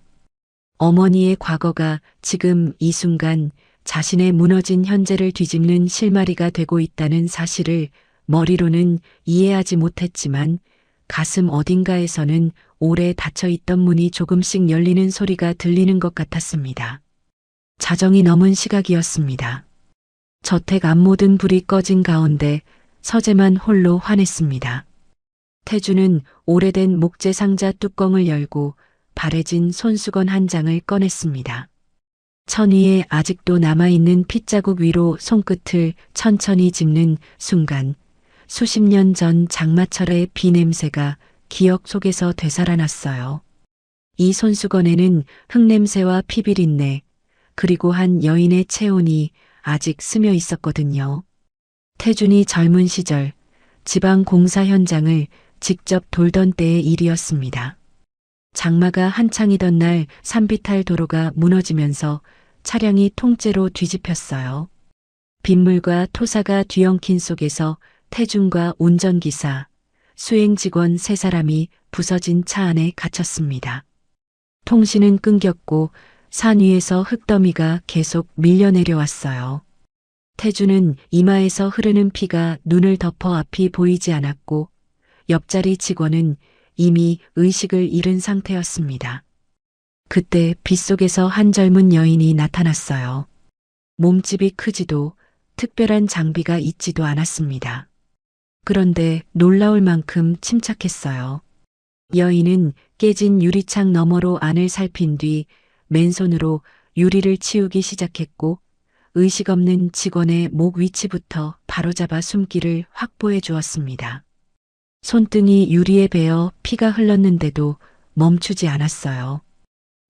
[SPEAKER 2] 어머니의 과거가 지금 이 순간 자신의 무너진 현재를 뒤집는 실마리가 되고 있다는 사실을 머리로는 이해하지 못했지만 가슴 어딘가에서는 오래 닫혀있던 문이 조금씩 열리는 소리가 들리는 것 같았습니다. 자정이 넘은 시각이었습니다. 저택 앞 모든 불이 꺼진 가운데 서재만 홀로 환했습니다. 태주는 오래된 목재 상자 뚜껑을 열고 바래진 손수건 한 장을 꺼냈습니다. 천 위에 아직도 남아있는 핏자국 위로 손끝을 천천히 짚는 순간 수십 년 전 장마철의 비 냄새가 기억 속에서 되살아났어요. 이 손수건에는 흙냄새와 피비린내, 그리고 한 여인의 체온이 아직 스며 있었거든요. 태준이 젊은 시절 지방 공사 현장을 직접 돌던 때의 일이었습니다. 장마가 한창이던 날 산비탈 도로가 무너지면서 차량이 통째로 뒤집혔어요. 빗물과 토사가 뒤엉킨 속에서 태준과 운전기사, 수행 직원 3사람이 부서진 차 안에 갇혔습니다. 통신은 끊겼고 산 위에서 흙더미가 계속 밀려내려왔어요. 태준은 이마에서 흐르는 피가 눈을 덮어 앞이 보이지 않았고 옆자리 직원은 이미 의식을 잃은 상태였습니다. 그때 빗속에서 한 젊은 여인이 나타났어요. 몸집이 크지도 특별한 장비가 있지도 않았습니다. 그런데 놀라울 만큼 침착했어요. 여인은 깨진 유리창 너머로 안을 살핀 뒤 맨손으로 유리를 치우기 시작했고 의식 없는 직원의 목 위치부터 바로잡아 숨기를 확보해 주었습니다. 손등이 유리에 베어 피가 흘렀는데도 멈추지 않았어요.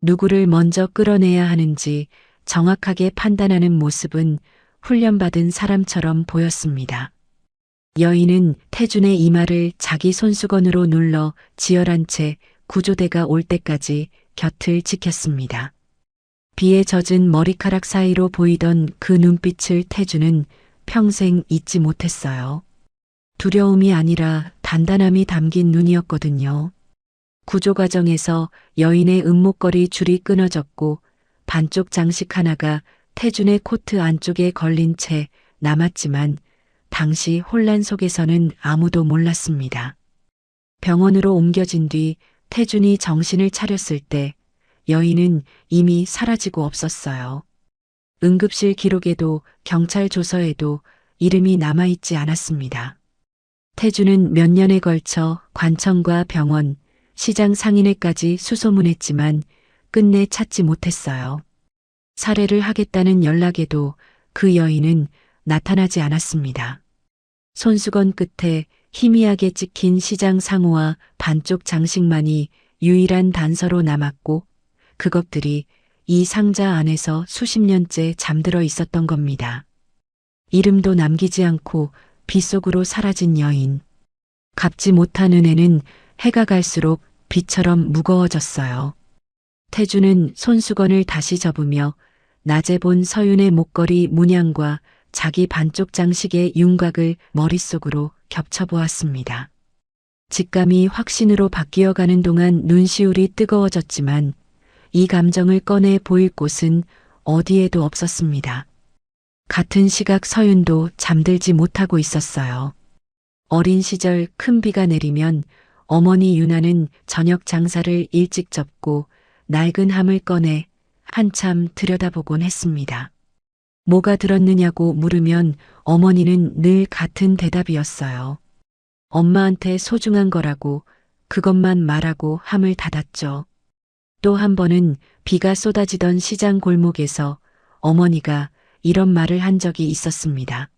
[SPEAKER 2] 누구를 먼저 끌어내야 하는지 정확하게 판단하는 모습은 훈련받은 사람처럼 보였습니다. 여인은 태준의 이마를 자기 손수건으로 눌러 지혈한 채 구조대가 올 때까지 곁을 지켰습니다. 비에 젖은 머리카락 사이로 보이던 그 눈빛을 태준은 평생 잊지 못했어요. 두려움이 아니라 단단함이 담긴 눈이었거든요. 구조 과정에서 여인의 은목걸이 줄이 끊어졌고 반쪽 장식 하나가 태준의 코트 안쪽에 걸린 채 남았지만 당시 혼란 속에서는 아무도 몰랐습니다. 병원으로 옮겨진 뒤 태준이 정신을 차렸을 때 여인은 이미 사라지고 없었어요. 응급실 기록에도 경찰 조서에도 이름이 남아있지 않았습니다. 태주는 몇 년에 걸쳐 관청과 병원, 시장 상인회까지 수소문했지만 끝내 찾지 못했어요. 살해를 하겠다는 연락에도 그 여인은 나타나지 않았습니다. 손수건 끝에 희미하게 찍힌 시장 상호와 반쪽 장식만이 유일한 단서로 남았고 그것들이 이 상자 안에서 수십 년째 잠들어 있었던 겁니다. 이름도 남기지 않고 빗속으로 사라진 여인. 갚지 못한 은혜는 해가 갈수록 빛처럼 무거워졌어요. 태주는 손수건을 다시 접으며 낮에 본 서윤의 목걸이 문양과 자기 반쪽 장식의 윤곽을 머릿속으로 겹쳐보았습니다. 직감이 확신으로 바뀌어가는 동안 눈시울이 뜨거워졌지만 이 감정을 꺼내 보일 곳은 어디에도 없었습니다. 같은 시각 서윤도 잠들지 못하고 있었어요. 어린 시절 큰 비가 내리면 어머니 유나는 저녁 장사를 일찍 접고 낡은 함을 꺼내 한참 들여다보곤 했습니다. 뭐가 들었느냐고 물으면 어머니는 늘 같은 대답이었어요. 엄마한테 소중한 거라고 그것만 말하고 함을 닫았죠. 또 한 번은 비가 쏟아지던 시장 골목에서 어머니가 이런 말을 한 적이 있었습니다.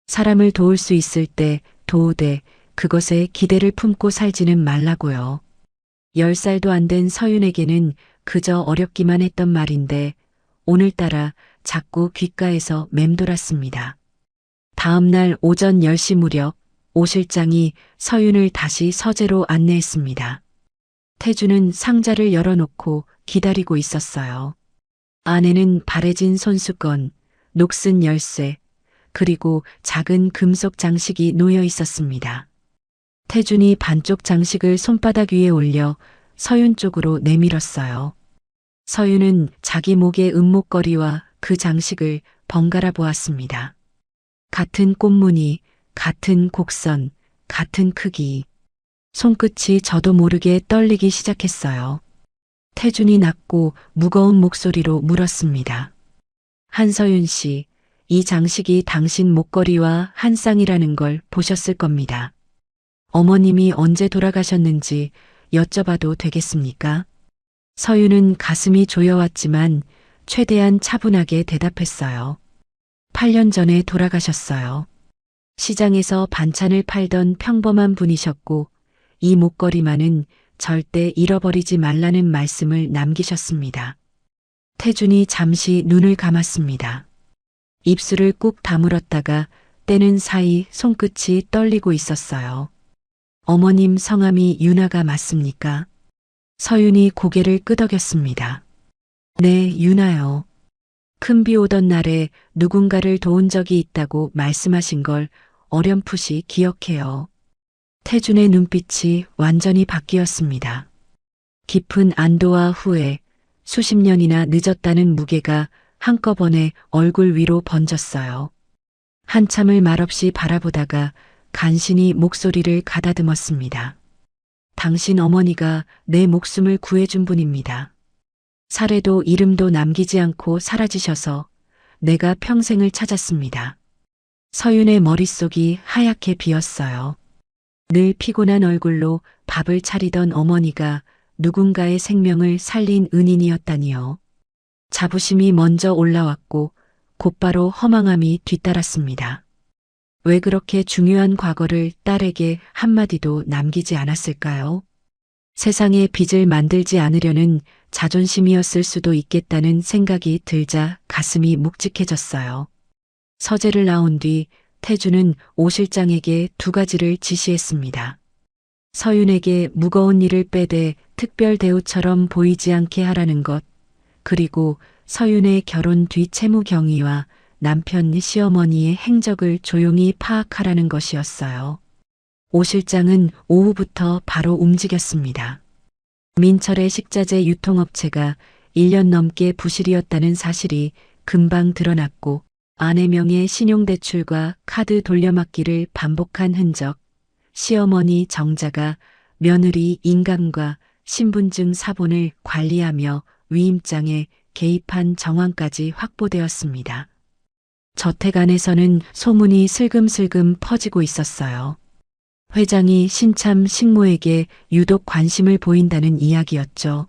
[SPEAKER 2] 사람을 도울 수 있을 때 도우되 그것에 기대를 품고 살지는 말라고요. 10살도 안 된 서윤에게는 그저 어렵기만 했던 말인데 오늘따라 자꾸 귓가에서 맴돌았습니다. 다음 날 오전 10시 무렵 오 실장이 서윤을 다시 서재로 안내했습니다. 태주는 상자를 열어놓고 기다리고 있었어요. 안에는 바래진 손수건, 녹슨 열쇠, 그리고 작은 금속 장식이 놓여 있었습니다. 태준이 반쪽 장식을 손바닥 위에 올려 서윤 쪽으로 내밀었어요. 서윤은 자기 목의 은목걸이와 그 장식을 번갈아 보았습니다. 같은 꽃무늬, 같은 곡선, 같은 크기. 손끝이 저도 모르게 떨리기 시작했어요. 태준이 낮고 무거운 목소리로 물었습니다. 한서윤 씨, 이 장식이 당신 목걸이와 한 쌍이라는 걸 보셨을 겁니다. 어머님이 언제 돌아가셨는지 여쭤봐도 되겠습니까? 서윤은 가슴이 조여왔지만 최대한 차분하게 대답했어요. 8년 전에 돌아가셨어요. 시장에서 반찬을 팔던 평범한 분이셨고 이 목걸이만은 절대 잃어버리지 말라는 말씀을 남기셨습니다. 태준이 잠시 눈을 감았습니다. 입술을 꾹 다물었다가 떼는 사이 손끝이 떨리고 있었어요. 어머님 성함이 유나가 맞습니까? 서윤이 고개를 끄덕였습니다. 네, 유나요. 큰 비 오던 날에 누군가를 도운 적이 있다고 말씀하신 걸 어렴풋이 기억해요. 태준의 눈빛이 완전히 바뀌었습니다. 깊은 안도와 후회, 수십 년이나 늦었다는 무게가 한꺼번에 얼굴 위로 번졌어요. 한참을 말없이 바라보다가 간신히 목소리를 가다듬었습니다. 당신 어머니가 내 목숨을 구해준 분입니다. 살해도 이름도 남기지 않고 사라지셔서 내가 평생을 찾았습니다. 서윤의 머릿속이 하얗게 비었어요. 늘 피곤한 얼굴로 밥을 차리던 어머니가 누군가의 생명을 살린 은인이었다니요. 자부심이 먼저 올라왔고 곧바로 허망함이 뒤따랐습니다. 왜 그렇게 중요한 과거를 딸에게 한마디도 남기지 않았을까요? 세상에 빚을 만들지 않으려는 자존심이었을 수도 있겠다는 생각이 들자 가슴이 묵직해졌어요. 서재를 나온 뒤 태주는 오 실장에게 2가지를 지시했습니다. 서윤에게 무거운 일을 빼되 특별 대우처럼 보이지 않게 하라는 것, 그리고 서윤의 결혼 뒤 채무 경위와 남편 시어머니의 행적을 조용히 파악하라는 것이었어요. 오 실장은 오후부터 바로 움직였습니다. 민철의 식자재 유통업체가 1년 넘게 부실이었다는 사실이 금방 드러났고 아내 명의 신용대출과 카드 돌려막기를 반복한 흔적, 시어머니 정자가 며느리 인감과 신분증 사본을 관리하며 위임장에 개입한 정황까지 확보되었습니다. 저택 안에서는 소문이 슬금슬금 퍼지고 있었어요. 회장이 신참 식모에게 유독 관심을 보인다는 이야기였죠.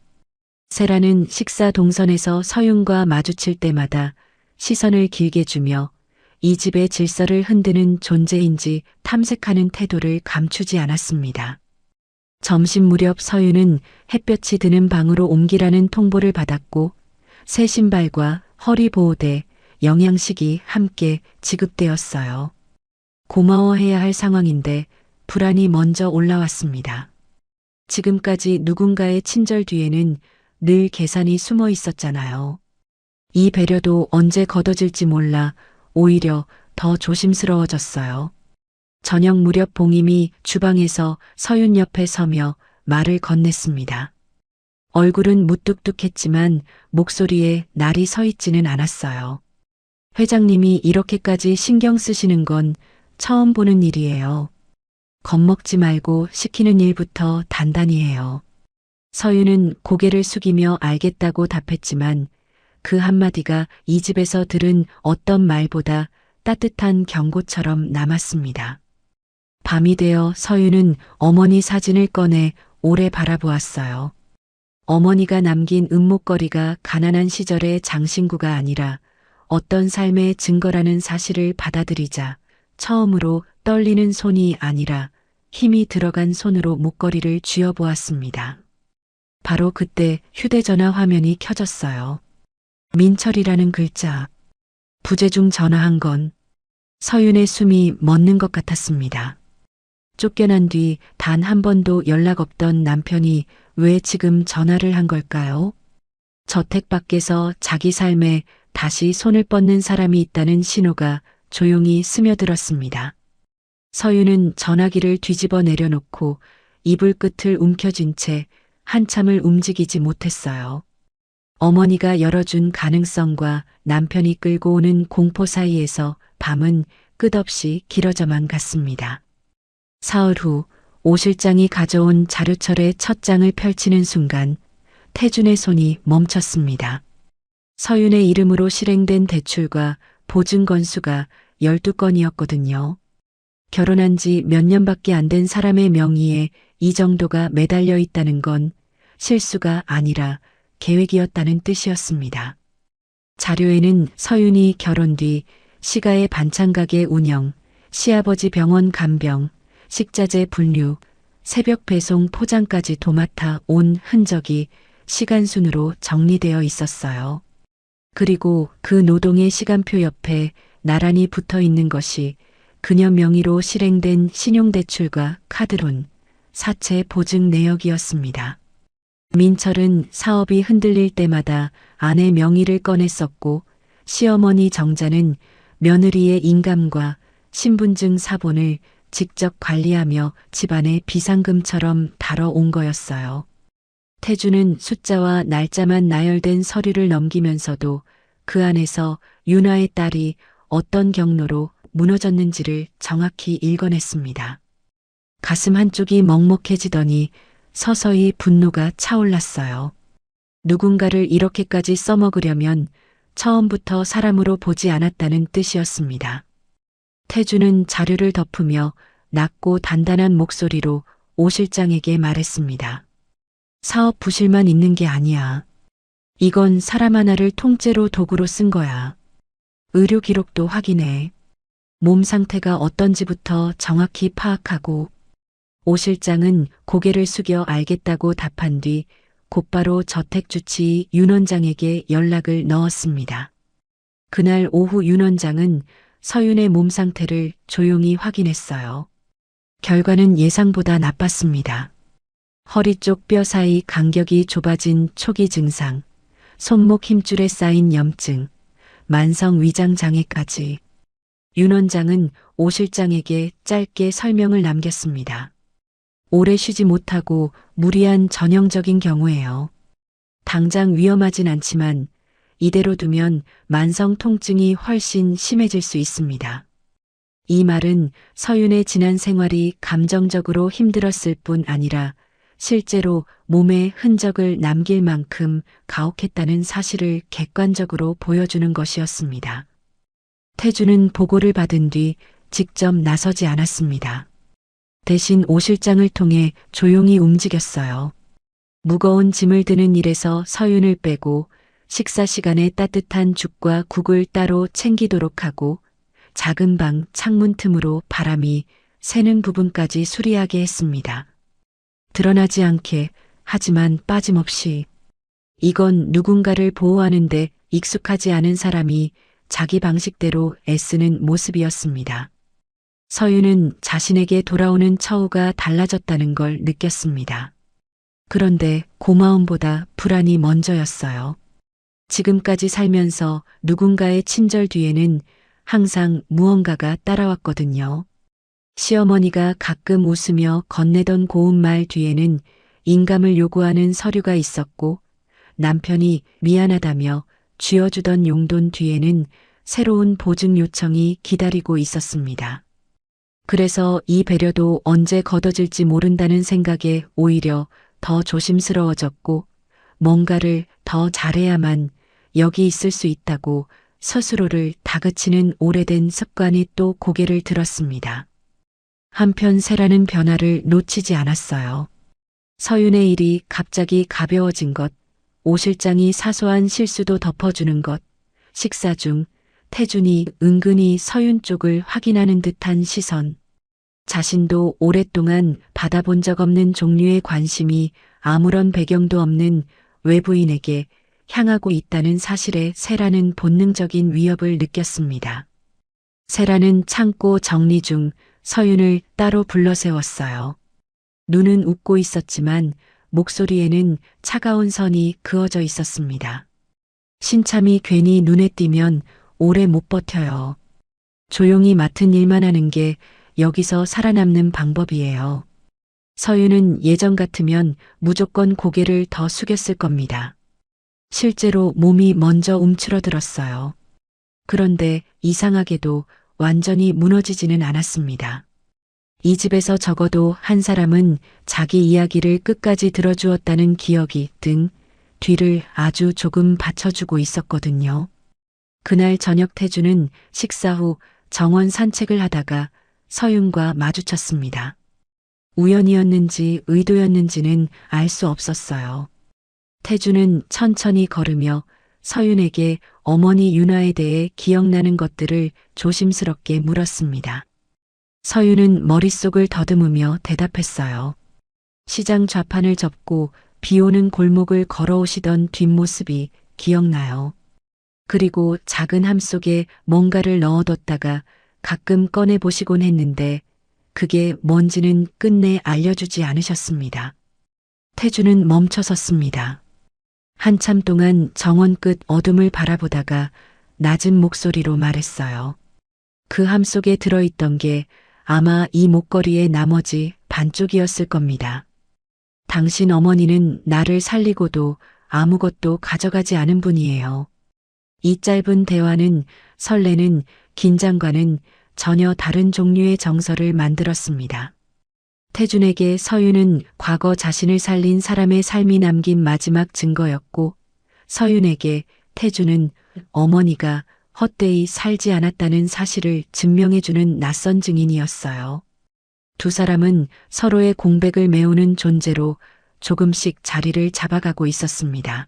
[SPEAKER 2] 세라는 식사 동선에서 서윤과 마주칠 때마다 시선을 길게 주며 이 집의 질서를 흔드는 존재인지 탐색하는 태도를 감추지 않았습니다. 점심 무렵 서윤은 햇볕이 드는 방으로 옮기라는 통보를 받았고 새 신발과 허리 보호대, 영양식이 함께 지급되었어요. 고마워해야 할 상황인데 불안이 먼저 올라왔습니다. 지금까지 누군가의 친절 뒤에는 늘 계산이 숨어 있었잖아요. 이 배려도 언제 걷어질지 몰라 오히려 더 조심스러워졌어요. 저녁 무렵 봉임이 주방에서 서윤 옆에 서며 말을 건넸습니다. 얼굴은 무뚝뚝했지만 목소리에 날이 서 있지는 않았어요. 회장님이 이렇게까지 신경 쓰시는 건 처음 보는 일이에요. 겁먹지 말고 시키는 일부터 단단히 해요. 서윤은 고개를 숙이며 알겠다고 답했지만 그 한마디가 이 집에서 들은 어떤 말보다 따뜻한 경고처럼 남았습니다. 밤이 되어 서윤은 어머니 사진을 꺼내 오래 바라보았어요. 어머니가 남긴 은목걸이가 가난한 시절의 장신구가 아니라 어떤 삶의 증거라는 사실을 받아들이자 처음으로 떨리는 손이 아니라 힘이 들어간 손으로 목걸이를 쥐어보았습니다. 바로 그때 휴대전화 화면이 켜졌어요. 민철이라는 글자. 부재중 전화한 건 서윤의 숨이 멎는 것 같았습니다. 쫓겨난 뒤 단 한 번도 연락 없던 남편이 왜 지금 전화를 한 걸까요? 저택 밖에서 자기 삶에 다시 손을 뻗는 사람이 있다는 신호가 조용히 스며들었습니다. 서윤은 전화기를 뒤집어 내려놓고 이불 끝을 움켜쥔 채 한참을 움직이지 못했어요. 어머니가 열어준 가능성과 남편이 끌고 오는 공포 사이에서 밤은 끝없이 길어져만 갔습니다. 사흘 후 오 실장이 가져온 자료철의 첫 장을 펼치는 순간 태준의 손이 멈췄습니다. 서윤의 이름으로 실행된 대출과 보증 건수가 12건이었거든요. 결혼한 지 몇 년밖에 안 된 사람의 명의에 이 정도가 매달려 있다는 건 실수가 아니라 계획이었다는 뜻이었습니다. 자료에는 서윤이 결혼 뒤 시가의 반찬가게 운영, 시아버지 병원 간병, 식자재 분류, 새벽 배송 포장까지 도맡아 온 흔적이 시간순으로 정리되어 있었어요. 그리고 그 노동의 시간표 옆에 나란히 붙어 있는 것이 그녀 명의로 실행된 신용대출과 카드론, 사채 보증 내역이었습니다. 민철은 사업이 흔들릴 때마다 아내 명의를 꺼냈었고 시어머니 정자는 며느리의 인감과 신분증 사본을 직접 관리하며 집안의 비상금처럼 다뤄온 거였어요. 태주는 숫자와 날짜만 나열된 서류를 넘기면서도 그 안에서 윤아의 딸이 어떤 경로로 무너졌는지를 정확히 읽어냈습니다. 가슴 한쪽이 먹먹해지더니 서서히 분노가 차올랐어요. 누군가를 이렇게까지 써먹으려면 처음부터 사람으로 보지 않았다는 뜻이었습니다. 태주는 자료를 덮으며 낮고 단단한 목소리로 오 실장에게 말했습니다. 사업 부실만 있는 게 아니야. 이건 사람 하나를 통째로 도구로 쓴 거야. 의료 기록도 확인해. 몸 상태가 어떤지부터 정확히 파악하고. 오 실장은 고개를 숙여 알겠다고 답한 뒤 곧바로 저택주치의 윤 원장에게 연락을 넣었습니다. 그날 오후 윤 원장은 서윤의 몸 상태를 조용히 확인했어요. 결과는 예상보다 나빴습니다. 허리 쪽 뼈 사이 간격이 좁아진 초기 증상, 손목 힘줄에 쌓인 염증, 만성 위장 장애까지. 윤 원장은 오 실장에게 짧게 설명을 남겼습니다. 오래 쉬지 못하고 무리한 전형적인 경우예요. 당장 위험하진 않지만 이대로 두면 만성 통증이 훨씬 심해질 수 있습니다. 이 말은 서윤의 지난 생활이 감정적으로 힘들었을 뿐 아니라 실제로 몸에 흔적을 남길 만큼 가혹했다는 사실을 객관적으로 보여주는 것이었습니다. 태주는 보고를 받은 뒤 직접 나서지 않았습니다. 대신 오 실장을 통해 조용히 움직였어요. 무거운 짐을 드는 일에서 서윤을 빼고 식사 시간에 따뜻한 죽과 국을 따로 챙기도록 하고 작은 방 창문 틈으로 바람이 새는 부분까지 수리하게 했습니다. 드러나지 않게 하지만 빠짐없이. 이건 누군가를 보호하는데 익숙하지 않은 사람이 자기 방식대로 애쓰는 모습이었습니다. 서윤은 자신에게 돌아오는 처우가 달라졌다는 걸 느꼈습니다. 그런데 고마움보다 불안이 먼저였어요. 지금까지 살면서 누군가의 친절 뒤에는 항상 무언가가 따라왔거든요. 시어머니가 가끔 웃으며 건네던 고운 말 뒤에는 인감을 요구하는 서류가 있었고 남편이 미안하다며 쥐어주던 용돈 뒤에는 새로운 보증 요청이 기다리고 있었습니다. 그래서 이 배려도 언제 걷어질지 모른다는 생각에 오히려 더 조심스러워졌고 뭔가를 더 잘해야만 여기 있을 수 있다고 스스로를 다그치는 오래된 습관이 또 고개를 들었습니다. 한편 세라는 변화를 놓치지 않았어요. 서윤의 일이 갑자기 가벼워진 것, 오 실장이 사소한 실수도 덮어주는 것, 식사 중 태준이 은근히 서윤 쪽을 확인하는 듯한 시선, 자신도 오랫동안 받아본 적 없는 종류의 관심이 아무런 배경도 없는 외부인에게 향하고 있다는 사실에 세라는 본능적인 위협을 느꼈습니다. 세라는 창고 정리 중 서윤을 따로 불러세웠어요. 눈은 웃고 있었지만 목소리에는 차가운 선이 그어져 있었습니다. 신참이 괜히 눈에 띄면 오래 못 버텨요. 조용히 맡은 일만 하는 게 여기서 살아남는 방법이에요. 서윤은 예전 같으면 무조건 고개를 더 숙였을 겁니다. 실제로 몸이 먼저 움츠러들었어요. 그런데 이상하게도 완전히 무너지지는 않았습니다. 이 집에서 적어도 한 사람은 자기 이야기를 끝까지 들어주었다는 기억이 등 뒤를 아주 조금 받쳐주고 있었거든요. 그날 저녁 태주는 식사 후 정원 산책을 하다가 서윤과 마주쳤습니다. 우연이었는지 의도였는지는 알 수 없었어요. 태주는 천천히 걸으며 서윤에게 어머니 윤화에 대해 기억나는 것들을 조심스럽게 물었습니다. 서윤은 머릿속을 더듬으며 대답했어요. 시장 좌판을 접고 비 오는 골목을 걸어오시던 뒷모습이 기억나요. 그리고 작은 함 속에 뭔가를 넣어뒀다가 가끔 꺼내보시곤 했는데 그게 뭔지는 끝내 알려주지 않으셨습니다. 태주는 멈춰섰습니다. 한참 동안 정원 끝 어둠을 바라보다가 낮은 목소리로 말했어요. 그 함 속에 들어있던 게 아마 이 목걸이의 나머지 반쪽이었을 겁니다. 당신 어머니는 나를 살리고도 아무것도 가져가지 않은 분이에요. 이 짧은 대화는 설레는 긴장과는 전혀 다른 종류의 정서를 만들었습니다. 태준에게 서윤은 과거 자신을 살린 사람의 삶이 남긴 마지막 증거였고 서윤에게 태준은 어머니가 헛되이 살지 않았다는 사실을 증명해주는 낯선 증인이었어요. 두 사람은 서로의 공백을 메우는 존재로 조금씩 자리를 잡아가고 있었습니다.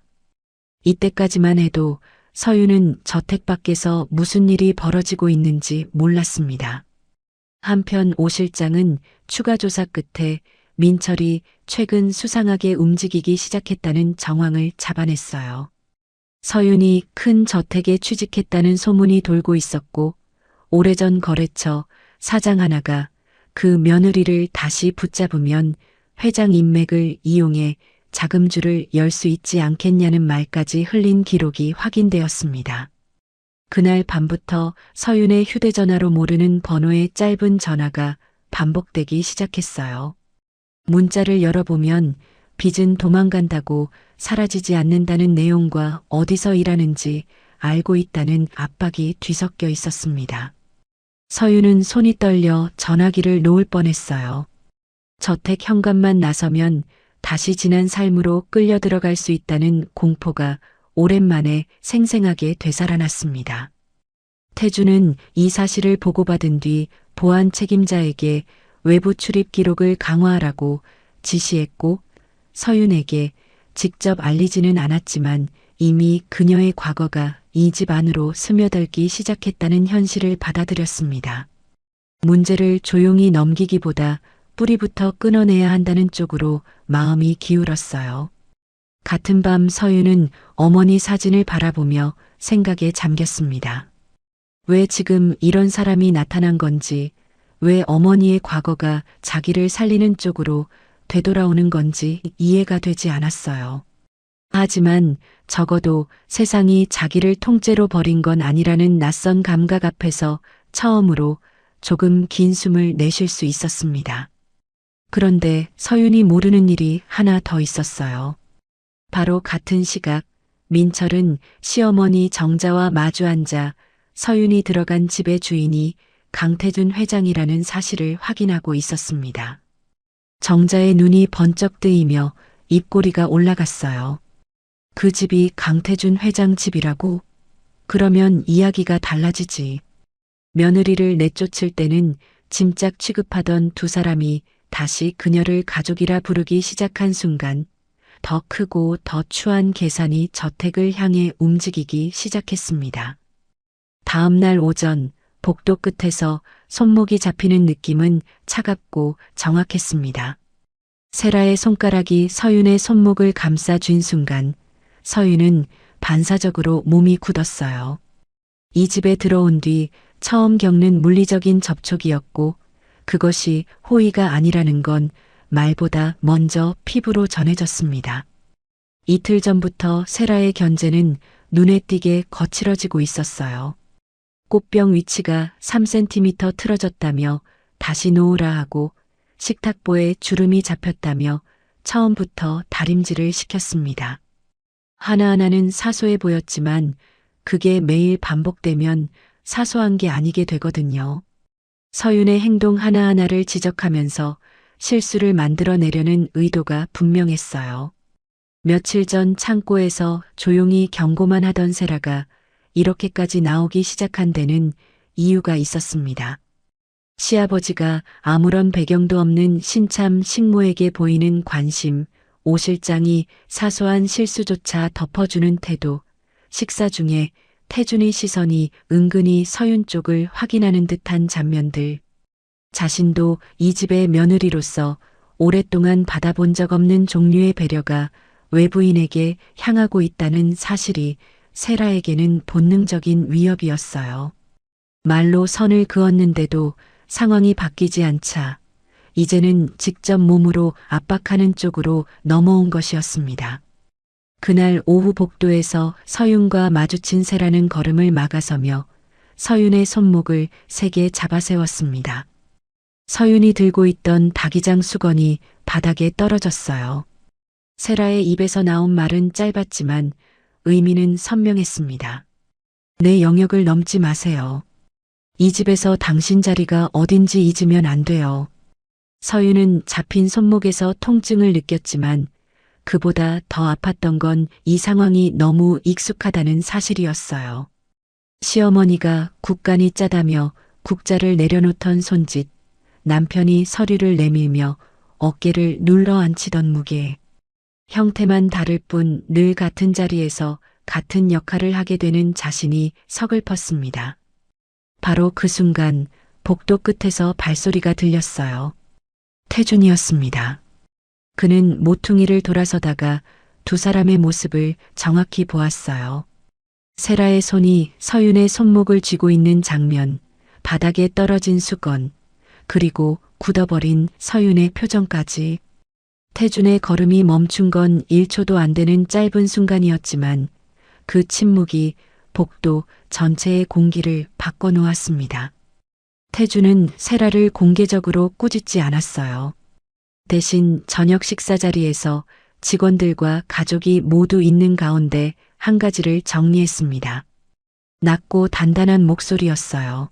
[SPEAKER 2] 이때까지만 해도 서윤은 저택 밖에서 무슨 일이 벌어지고 있는지 몰랐습니다. 한편 오 실장은 추가 조사 끝에 민철이 최근 수상하게 움직이기 시작했다는 정황을 잡아냈어요. 서윤이 큰 저택에 취직했다는 소문이 돌고 있었고 오래전 거래처 사장 하나가 그 며느리를 다시 붙잡으면 회장 인맥을 이용해 자금줄을 열 수 있지 않겠냐는 말까지 흘린 기록이 확인되었습니다. 그날 밤부터 서윤의 휴대전화로 모르는 번호의 짧은 전화가 반복되기 시작했어요. 문자를 열어보면 빚은 도망간다고 사라지지 않는다는 내용과 어디서 일하는지 알고 있다는 압박이 뒤섞여 있었습니다. 서윤은 손이 떨려 전화기를 놓을 뻔했어요. 저택 현관만 나서면 다시 지난 삶으로 끌려 들어갈 수 있다는 공포가 오랜만에 생생하게 되살아났습니다. 태주는 이 사실을 보고받은 뒤 보안 책임자에게 외부 출입 기록을 강화하라고 지시했고 서윤에게 직접 알리지는 않았지만 이미 그녀의 과거가 이 집 안으로 스며들기 시작했다는 현실을 받아들였습니다. 문제를 조용히 넘기기보다 뿌리부터 끊어내야 한다는 쪽으로 마음이 기울었어요. 같은 밤 서윤은 어머니 사진을 바라보며 생각에 잠겼습니다. 왜 지금 이런 사람이 나타난 건지, 왜 어머니의 과거가 자기를 살리는 쪽으로 되돌아오는 건지 이해가 되지 않았어요. 하지만 적어도 세상이 자기를 통째로 버린 건 아니라는 낯선 감각 앞에서 처음으로 조금 긴 숨을 내쉴 수 있었습니다. 그런데 서윤이 모르는 일이 하나 더 있었어요. 바로 같은 시각 민철은 시어머니 정자와 마주 앉아 서윤이 들어간 집의 주인이 강태준 회장이라는 사실을 확인하고 있었습니다. 정자의 눈이 번쩍 뜨이며 입꼬리가 올라갔어요. 그 집이 강태준 회장 집이라고? 그러면 이야기가 달라지지. 며느리를 내쫓을 때는 짐짝 취급하던 두 사람이 다시 그녀를 가족이라 부르기 시작한 순간 더 크고 더 추한 계산이 저택을 향해 움직이기 시작했습니다. 다음 날 오전 복도 끝에서 손목이 잡히는 느낌은 차갑고 정확했습니다. 세라의 손가락이 서윤의 손목을 감싸쥔 순간 서윤은 반사적으로 몸이 굳었어요. 이 집에 들어온 뒤 처음 겪는 물리적인 접촉이었고 그것이 호의가 아니라는 건 말보다 먼저 피부로 전해졌습니다. 이틀 전부터 세라의 견제는 눈에 띄게 거칠어지고 있었어요. 꽃병 위치가 3cm 틀어졌다며 다시 놓으라 하고 식탁보에 주름이 잡혔다며 처음부터 다림질을 시켰습니다. 하나하나는 사소해 보였지만 그게 매일 반복되면 사소한 게 아니게 되거든요. 서윤의 행동 하나하나를 지적하면서 실수를 만들어내려는 의도가 분명했어요. 며칠 전 창고에서 조용히 경고만 하던 세라가 이렇게까지 나오기 시작한 데는 이유가 있었습니다. 시아버지가 아무런 배경도 없는 신참 식모에게 보이는 관심, 오 실장이 사소한 실수조차 덮어주는 태도, 식사 중에 태준의 시선이 은근히 서윤 쪽을 확인하는 듯한 장면들. 자신도 이 집의 며느리로서 오랫동안 받아본 적 없는 종류의 배려가 외부인에게 향하고 있다는 사실이 세라에게는 본능적인 위협이었어요. 말로 선을 그었는데도 상황이 바뀌지 않자 이제는 직접 몸으로 압박하는 쪽으로 넘어온 것이었습니다. 그날 오후 복도에서 서윤과 마주친 세라는 걸음을 막아서며 서윤의 손목을 세게 잡아세웠습니다. 서윤이 들고 있던 다기장 수건이 바닥에 떨어졌어요. 세라의 입에서 나온 말은 짧았지만 의미는 선명했습니다. 내 영역을 넘지 마세요. 이 집에서 당신 자리가 어딘지 잊으면 안 돼요. 서윤은 잡힌 손목에서 통증을 느꼈지만 그보다 더 아팠던 건 이 상황이 너무 익숙하다는 사실이었어요. 시어머니가 국간이 짜다며 국자를 내려놓던 손짓, 남편이 서류를 내밀며 어깨를 눌러 앉히던 무게. 형태만 다를 뿐 늘 같은 자리에서 같은 역할을 하게 되는 자신이 서글펐습니다. 바로 그 순간 복도 끝에서 발소리가 들렸어요. 태준이었습니다. 그는 모퉁이를 돌아서다가 두 사람의 모습을 정확히 보았어요. 세라의 손이 서윤의 손목을 쥐고 있는 장면, 바닥에 떨어진 수건, 그리고 굳어버린 서윤의 표정까지. 태준의 걸음이 멈춘 건 1초도 안 되는 짧은 순간이었지만 그 침묵이 복도 전체의 공기를 바꿔놓았습니다. 태준은 세라를 공개적으로 꾸짖지 않았어요. 대신 저녁 식사 자리에서 직원들과 가족이 모두 있는 가운데 한 가지를 정리했습니다. 낮고 단단한 목소리였어요.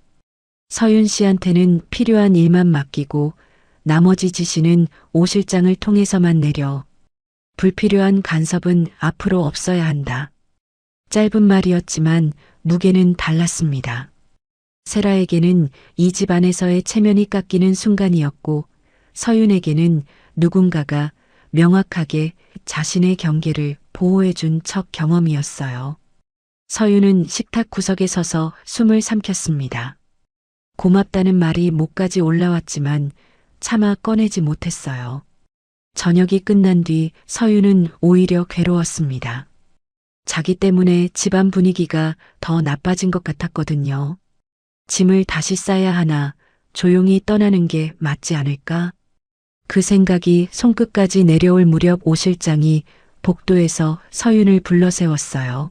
[SPEAKER 2] 서윤 씨한테는 필요한 일만 맡기고 나머지 지시는 오 실장을 통해서만 내려. 불필요한 간섭은 앞으로 없어야 한다. 짧은 말이었지만 무게는 달랐습니다. 세라에게는 이 집 안에서의 체면이 깎이는 순간이었고 서윤에게는 누군가가 명확하게 자신의 경계를 보호해준 첫 경험이었어요. 서윤은 식탁 구석에 서서 숨을 삼켰습니다. 고맙다는 말이 목까지 올라왔지만 차마 꺼내지 못했어요. 저녁이 끝난 뒤 서윤은 오히려 괴로웠습니다. 자기 때문에 집안 분위기가 더 나빠진 것 같았거든요. 짐을 다시 싸야 하나, 조용히 떠나는 게 맞지 않을까? 그 생각이 손끝까지 내려올 무렵 오 실장이 복도에서 서윤을 불러 세웠어요.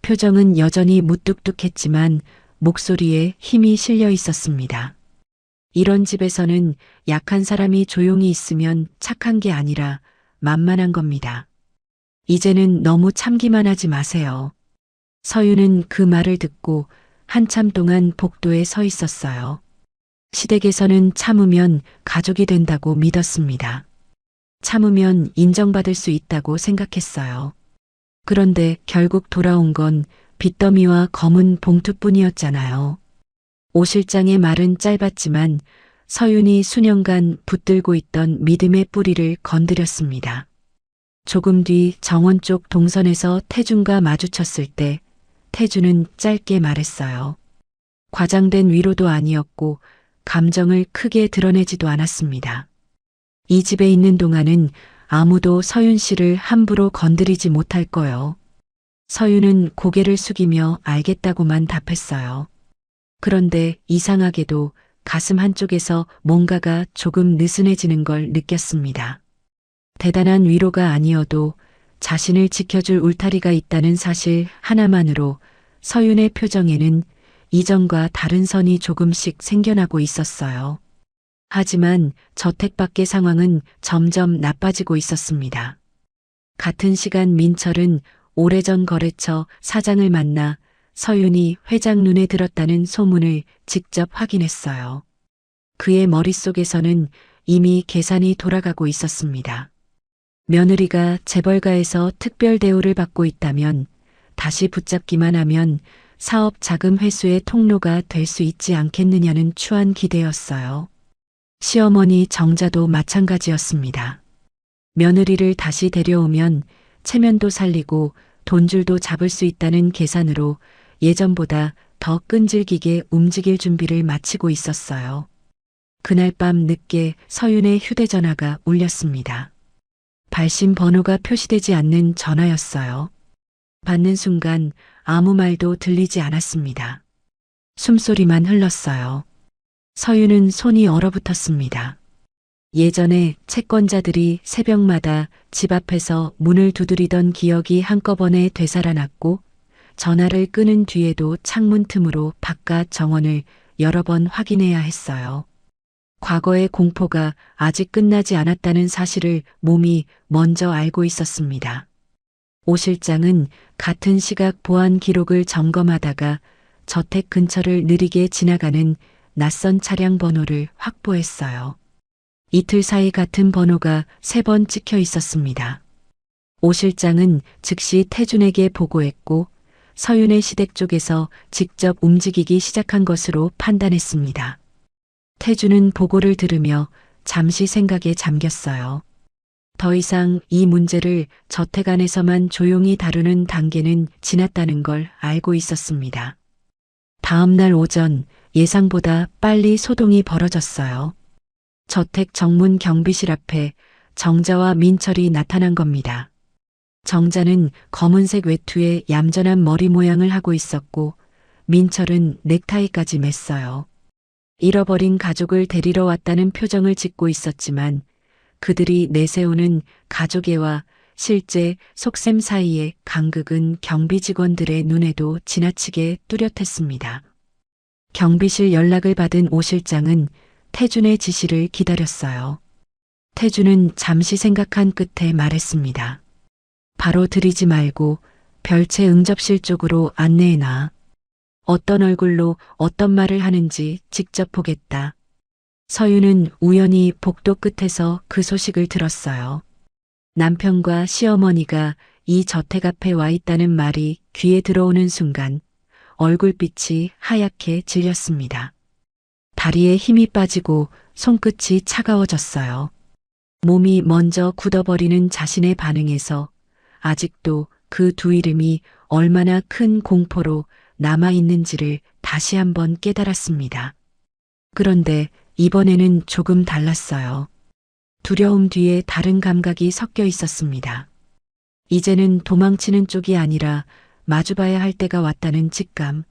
[SPEAKER 2] 표정은 여전히 무뚝뚝했지만 목소리에 힘이 실려 있었습니다. 이런 집에서는 약한 사람이 조용히 있으면 착한 게 아니라 만만한 겁니다. 이제는 너무 참기만 하지 마세요. 서윤은 그 말을 듣고 한참 동안 복도에 서 있었어요. 시댁에서는 참으면 가족이 된다고 믿었습니다. 참으면 인정받을 수 있다고 생각했어요. 그런데 결국 돌아온 건 빚더미와 검은 봉투뿐이었잖아요. 오 실장의 말은 짧았지만 서윤이 수년간 붙들고 있던 믿음의 뿌리를 건드렸습니다. 조금 뒤 정원 쪽 동선에서 태준과 마주쳤을 때 태준은 짧게 말했어요. 과장된 위로도 아니었고 감정을 크게 드러내지도 않았습니다. 이 집에 있는 동안은 아무도 서윤 씨를 함부로 건드리지 못할 거요. 서윤은 고개를 숙이며 알겠다고만 답했어요. 그런데 이상하게도 가슴 한쪽에서 뭔가가 조금 느슨해지는 걸 느꼈습니다. 대단한 위로가 아니어도 자신을 지켜줄 울타리가 있다는 사실 하나만으로 서윤의 표정에는 이전과 다른 선이 조금씩 생겨나고 있었어요. 하지만 저택 밖의 상황은 점점 나빠지고 있었습니다. 같은 시간 민철은 오래전 거래처 사장을 만나 서윤이 회장 눈에 들었다는 소문을 직접 확인했어요. 그의 머릿속에서는 이미 계산이 돌아가고 있었습니다. 며느리가 재벌가에서 특별 대우를 받고 있다면 다시 붙잡기만 하면 사업 자금 회수의 통로가 될 수 있지 않겠느냐는 추한 기대였어요. 시어머니 정자도 마찬가지였습니다. 며느리를 다시 데려오면 체면도 살리고 돈줄도 잡을 수 있다는 계산으로 예전보다 더 끈질기게 움직일 준비를 마치고 있었어요. 그날 밤 늦게 서윤의 휴대전화가 울렸습니다. 발신 번호가 표시되지 않는 전화였어요. 받는 순간 아무 말도 들리지 않았습니다. 숨소리만 흘렀어요. 서윤은 손이 얼어붙었습니다. 예전에 채권자들이 새벽마다 집 앞에서 문을 두드리던 기억이 한꺼번에 되살아났고 전화를 끊은 뒤에도 창문 틈으로 바깥 정원을 여러 번 확인해야 했어요. 과거의 공포가 아직 끝나지 않았다는 사실을 몸이 먼저 알고 있었습니다. 오 실장은 같은 시각 보안 기록을 점검하다가 저택 근처를 느리게 지나가는 낯선 차량 번호를 확보했어요. 이틀 사이 같은 번호가 3번 찍혀 있었습니다. 오 실장은 즉시 태준에게 보고했고 서윤의 시댁 쪽에서 직접 움직이기 시작한 것으로 판단했습니다. 태준은 보고를 들으며 잠시 생각에 잠겼어요. 더 이상 이 문제를 저택 안에서만 조용히 다루는 단계는 지났다는 걸 알고 있었습니다. 다음 날 오전 예상보다 빨리 소동이 벌어졌어요. 저택 정문 경비실 앞에 정자와 민철이 나타난 겁니다. 정자는 검은색 외투에 얌전한 머리 모양을 하고 있었고 민철은 넥타이까지 맸어요. 잃어버린 가족을 데리러 왔다는 표정을 짓고 있었지만 그들이 내세우는 가족애와 실제 속셈 사이의 간극은 경비 직원들의 눈에도 지나치게 뚜렷했습니다. 경비실 연락을 받은 오 실장은 태준의 지시를 기다렸어요. 태준은 잠시 생각한 끝에 말했습니다. 바로 들이지 말고 별채 응접실 쪽으로 안내해놔. 어떤 얼굴로 어떤 말을 하는지 직접 보겠다. 서윤은 우연히 복도 끝에서 그 소식을 들었어요. 남편과 시어머니가 이 저택 앞에 와 있다는 말이 귀에 들어오는 순간 얼굴빛이 하얗게 질렸습니다. 다리에 힘이 빠지고 손끝이 차가워졌어요. 몸이 먼저 굳어버리는 자신의 반응에서 아직도 그 두 이름이 얼마나 큰 공포로 남아있는지를 다시 한번 깨달았습니다. 그런데 이번에는 조금 달랐어요. 두려움 뒤에 다른 감각이 섞여 있었습니다. 이제는 도망치는 쪽이 아니라 마주봐야 할 때가 왔다는 직감.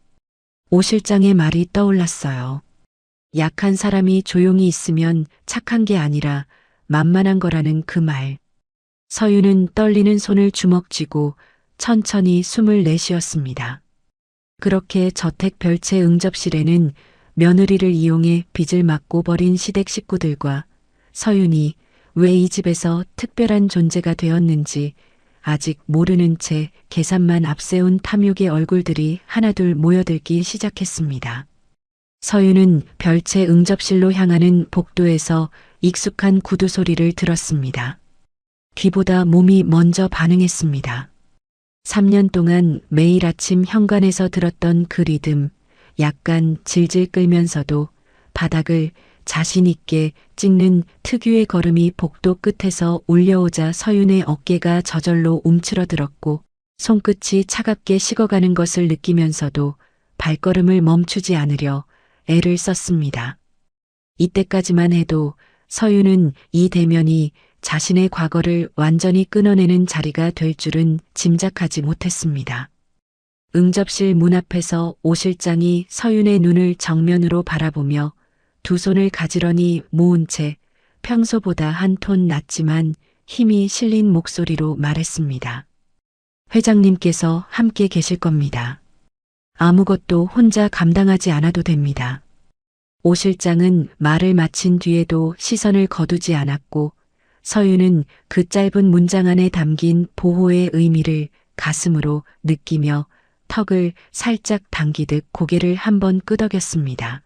[SPEAKER 2] 오 실장의 말이 떠올랐어요. 약한 사람이 조용히 있으면 착한 게 아니라 만만한 거라는 그 말. 서유는 떨리는 손을 주먹 쥐고 천천히 숨을 내쉬었습니다. 그렇게 저택 별채 응접실에는 며느리를 이용해 빚을 막고 버린 시댁 식구들과 서윤이 왜 이 집에서 특별한 존재가 되었는지 아직 모르는 채 계산만 앞세운 탐욕의 얼굴들이 하나둘 모여들기 시작했습니다. 서윤은 별채 응접실로 향하는 복도에서 익숙한 구두 소리를 들었습니다. 귀보다 몸이 먼저 반응했습니다. 3년 동안 매일 아침 현관에서 들었던 그 리듬, 약간 질질 끌면서도 바닥을 자신 있게 찍는 특유의 걸음이 복도 끝에서 울려오자 서윤의 어깨가 저절로 움츠러들었고 손끝이 차갑게 식어가는 것을 느끼면서도 발걸음을 멈추지 않으려 애를 썼습니다. 이때까지만 해도 서윤은 이 대면이 자신의 과거를 완전히 끊어내는 자리가 될 줄은 짐작하지 못했습니다. 응접실 문 앞에서 오 실장이 서윤의 눈을 정면으로 바라보며 두 손을 가지런히 모은 채 평소보다 한 톤 낮지만 힘이 실린 목소리로 말했습니다. 회장님께서 함께 계실 겁니다. 아무것도 혼자 감당하지 않아도 됩니다. 오 실장은 말을 마친 뒤에도 시선을 거두지 않았고 서윤은 그 짧은 문장 안에 담긴 보호의 의미를 가슴으로 느끼며 턱을 살짝 당기듯 고개를 한번 끄덕였습니다.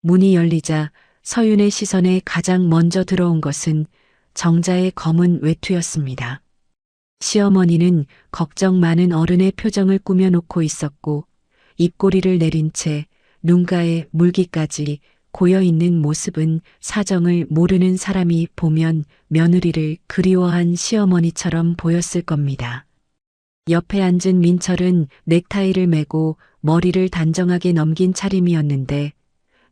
[SPEAKER 2] 문이 열리자 서윤의 시선에 가장 먼저 들어온 것은 정자의 검은 외투였습니다. 시어머니는 걱정 많은 어른의 표정을 꾸며놓고 있었고 입꼬리를 내린 채 눈가에 물기까지 고여있는 모습은 사정을 모르는 사람이 보면 며느리를 그리워한 시어머니처럼 보였을 겁니다. 옆에 앉은 민철은 넥타이를 매고 머리를 단정하게 넘긴 차림이었는데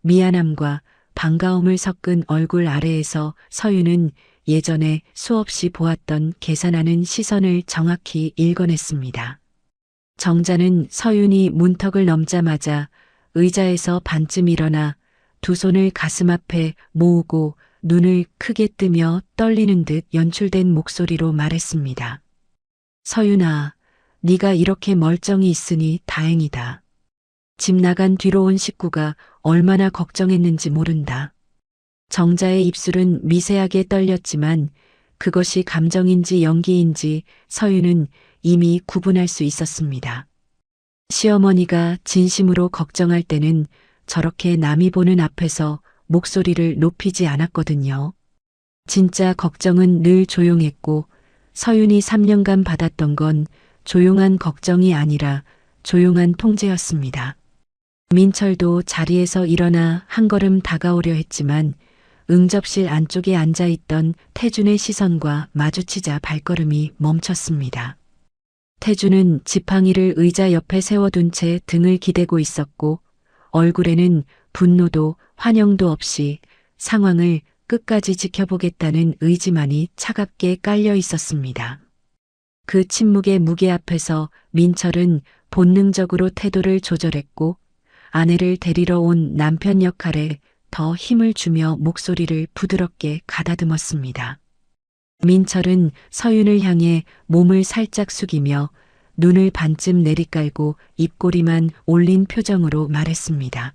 [SPEAKER 2] 미안함과 반가움을 섞은 얼굴 아래에서 서윤은 예전에 수없이 보았던 계산하는 시선을 정확히 읽어냈습니다. 정자는 서윤이 문턱을 넘자마자 의자에서 반쯤 일어나 두 손을 가슴 앞에 모으고 눈을 크게 뜨며 떨리는 듯 연출된 목소리로 말했습니다. 서윤아, 네가 이렇게 멀쩡히 있으니 다행이다. 집 나간 뒤로 온 식구가 얼마나 걱정했는지 모른다. 정자의 입술은 미세하게 떨렸지만 그것이 감정인지 연기인지 서윤은 이미 구분할 수 있었습니다. 시어머니가 진심으로 걱정할 때는 저렇게 남이 보는 앞에서 목소리를 높이지 않았거든요. 진짜 걱정은 늘 조용했고 서윤이 3년간 받았던 건 조용한 걱정이 아니라 조용한 통제였습니다. 민철도 자리에서 일어나 한 걸음 다가오려 했지만 응접실 안쪽에 앉아있던 태준의 시선과 마주치자 발걸음이 멈췄습니다. 태준은 지팡이를 의자 옆에 세워둔 채 등을 기대고 있었고 얼굴에는 분노도 환영도 없이 상황을 끝까지 지켜보겠다는 의지만이 차갑게 깔려 있었습니다. 그 침묵의 무게 앞에서 민철은 본능적으로 태도를 조절했고 아내를 데리러 온 남편 역할에 더 힘을 주며 목소리를 부드럽게 가다듬었습니다. 민철은 서윤을 향해 몸을 살짝 숙이며 눈을 반쯤 내리깔고 입꼬리만 올린 표정으로 말했습니다.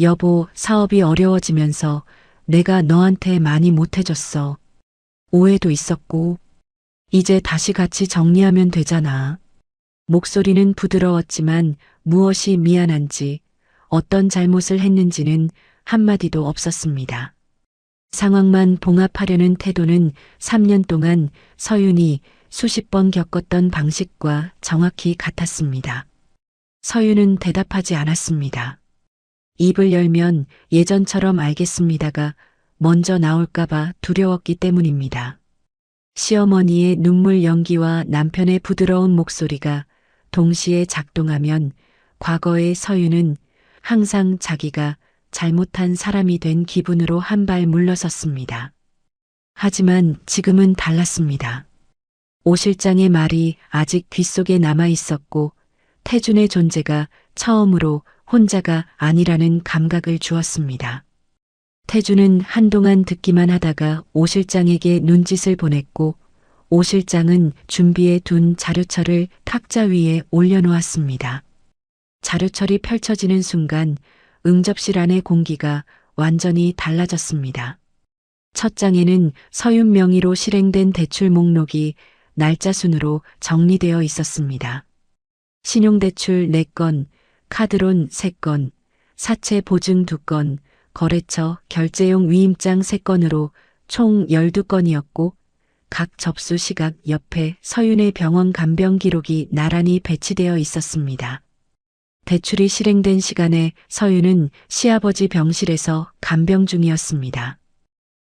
[SPEAKER 2] 여보, 사업이 어려워지면서 내가 너한테 많이 못해줬어. 오해도 있었고 이제 다시 같이 정리하면 되잖아. 목소리는 부드러웠지만 무엇이 미안한지 어떤 잘못을 했는지는 한마디도 없었습니다. 상황만 봉합하려는 태도는 3년 동안 서윤이 수십 번 겪었던 방식과 정확히 같았습니다. 서윤은 대답하지 않았습니다. 입을 열면 예전처럼 알겠습니다가 먼저 나올까봐 두려웠기 때문입니다. 시어머니의 눈물 연기와 남편의 부드러운 목소리가 동시에 작동하면 과거의 서윤은 항상 자기가 잘못한 사람이 된 기분으로 한 발 물러섰습니다. 하지만 지금은 달랐습니다. 오 실장의 말이 아직 귓속에 남아 있었고 태준의 존재가 처음으로 혼자가 아니라는 감각을 주었습니다. 태준은 한동안 듣기만 하다가 오 실장에게 눈짓을 보냈고 오 실장은 준비해 둔 자료철을 탁자 위에 올려놓았습니다. 자료철이 펼쳐지는 순간 응접실 안의 공기가 완전히 달라졌습니다. 첫 장에는 서윤 명의로 실행된 대출 목록이 날짜 순으로 정리되어 있었습니다. 신용대출 4건, 카드론 3건, 사채 보증 2건, 거래처 결제용 위임장 3건으로 총 12건이었고 각 접수 시각 옆에 서윤의 병원 간병 기록이 나란히 배치되어 있었습니다. 대출이 실행된 시간에 서윤은 시아버지 병실에서 간병 중이었습니다.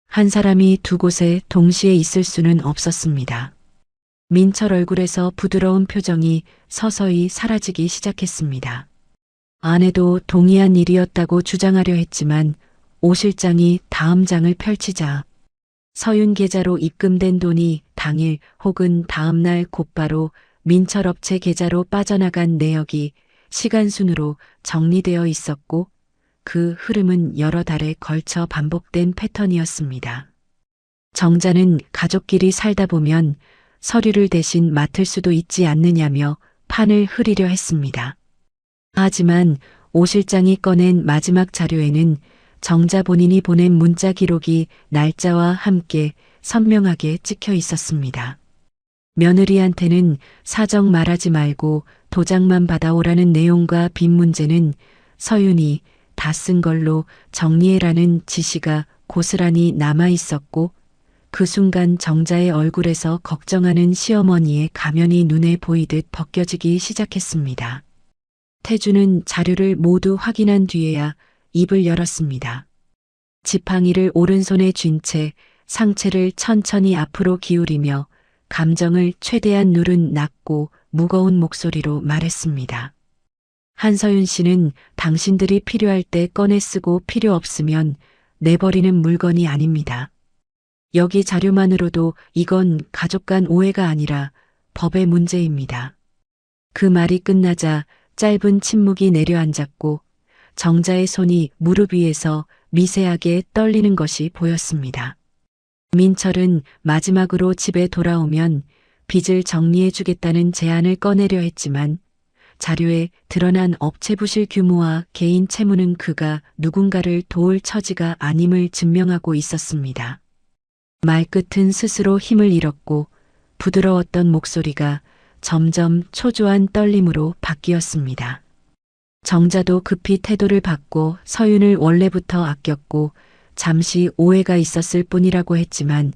[SPEAKER 2] 한 사람이 두 곳에 동시에 있을 수는 없었습니다. 민철 얼굴에서 부드러운 표정이 서서히 사라지기 시작했습니다. 아내도 동의한 일이었다고 주장하려 했지만 오 실장이 다음 장을 펼치자 서윤 계좌로 입금된 돈이 당일 혹은 다음 날 곧바로 민철 업체 계좌로 빠져나간 내역이 시간순으로 정리되어 있었고 그 흐름은 여러 달에 걸쳐 반복된 패턴이었습니다. 정자는 가족끼리 살다 보면 서류를 대신 맡을 수도 있지 않느냐며 판을 흐리려 했습니다. 하지만 오 실장이 꺼낸 마지막 자료에는 정자 본인이 보낸 문자 기록이 날짜와 함께 선명하게 찍혀 있었습니다. 며느리한테는 사정 말하지 말고 도장만 받아오라는 내용과 빈 문제는 서윤이 다 쓴 걸로 정리해라는 지시가 고스란히 남아 있었고 그 순간 정자의 얼굴에서 걱정하는 시어머니의 가면이 눈에 보이듯 벗겨지기 시작했습니다. 태주는 자료를 모두 확인한 뒤에야 입을 열었습니다. 지팡이를 오른손에 쥔 채 상체를 천천히 앞으로 기울이며 감정을 최대한 누른 낮고 무거운 목소리로 말했습니다. 한서윤 씨는 당신들이 필요할 때 꺼내 쓰고 필요 없으면 내버리는 물건이 아닙니다. 여기 자료만으로도 이건 가족 간 오해가 아니라 법의 문제입니다. 그 말이 끝나자 짧은 침묵이 내려앉았고 정자의 손이 무릎 위에서 미세하게 떨리는 것이 보였습니다. 민철은 마지막으로 집에 돌아오면 빚을 정리해 주겠다는 제안을 꺼내려 했지만 자료에 드러난 업체 부실 규모와 개인 채무는 그가 누군가를 도울 처지가 아님을 증명하고 있었습니다. 말끝은 스스로 힘을 잃었고 부드러웠던 목소리가 점점 초조한 떨림으로 바뀌었습니다. 정자도 급히 태도를 바꿔 서윤을 원래부터 아꼈고 잠시 오해가 있었을 뿐이라고 했지만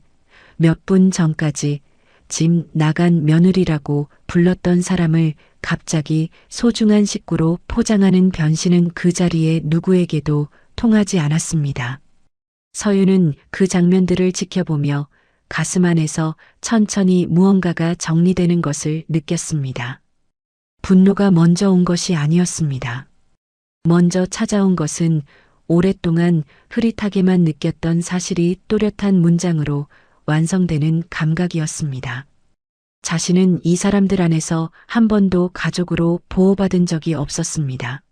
[SPEAKER 2] 몇 분 전까지 집 나간 며느리라고 불렀던 사람을 갑자기 소중한 식구로 포장하는 변신은 그 자리에 누구에게도 통하지 않았습니다. 서윤은 그 장면들을 지켜보며 가슴 안에서 천천히 무언가가 정리되는 것을 느꼈습니다. 분노가 먼저 온 것이 아니었습니다. 먼저 찾아온 것은 오랫동안 흐릿하게만 느꼈던 사실이 또렷한 문장으로 완성되는 감각이었습니다. 자신은 이 사람들 안에서 한 번도 가족으로 보호받은 적이 없었습니다.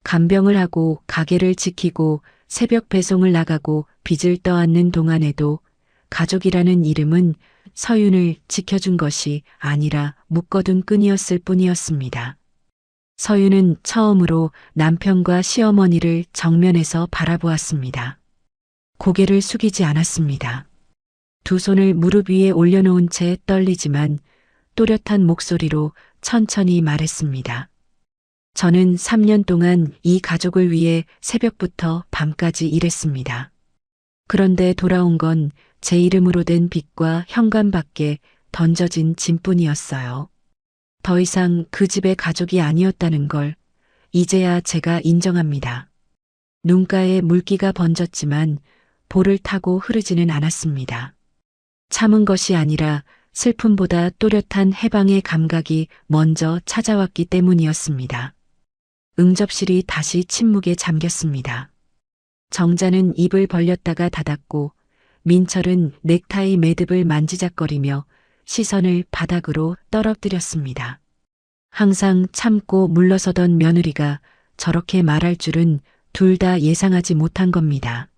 [SPEAKER 2] 간병을 하고 가게를 지키고 새벽 배송을 나가고 빚을 떠안는 동안에도 가족이라는 이름은 서윤을 지켜준 것이 아니라 묶어둔 끈이었을 뿐이었습니다. 서윤은 처음으로 남편과 시어머니를 정면에서 바라보았습니다. 고개를 숙이지 않았습니다. 두 손을 무릎 위에 올려놓은 채 떨리지만 또렷한 목소리로 천천히 말했습니다. 저는 3년 동안 이 가족을 위해 새벽부터 밤까지 일했습니다. 그런데 돌아온 건 제 이름으로 된 빚과 현관밖에 던져진 짐뿐이었어요. 더 이상 그 집의 가족이 아니었다는 걸 이제야 제가 인정합니다. 눈가에 물기가 번졌지만 볼을 타고 흐르지는 않았습니다. 참은 것이 아니라 슬픔보다 또렷한 해방의 감각이 먼저 찾아왔기 때문이었습니다. 응접실이 다시 침묵에 잠겼습니다. 정자는 입을 벌렸다가 닫았고 민철은 넥타이 매듭을 만지작거리며 시선을 바닥으로 떨어뜨렸습니다. 항상 참고 물러서던 며느리가 저렇게 말할 줄은 둘 다 예상하지 못한 겁니다.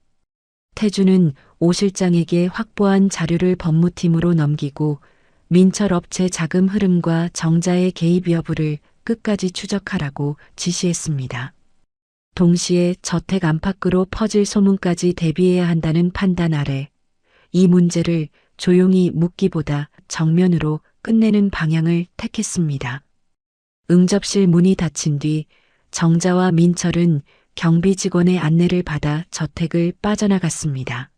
[SPEAKER 2] 태주는 오 실장에게 확보한 자료를 법무팀으로 넘기고 민철 업체 자금 흐름과 정자의 개입 여부를 끝까지 추적하라고 지시했습니다. 동시에 저택 안팎으로 퍼질 소문까지 대비해야 한다는 판단 아래 이 문제를 조용히 묻기보다 정면으로 끝내는 방향을 택했습니다. 응접실 문이 닫힌 뒤 정자와 민철은 경비 직원의 안내를 받아 저택을 빠져나갔습니다.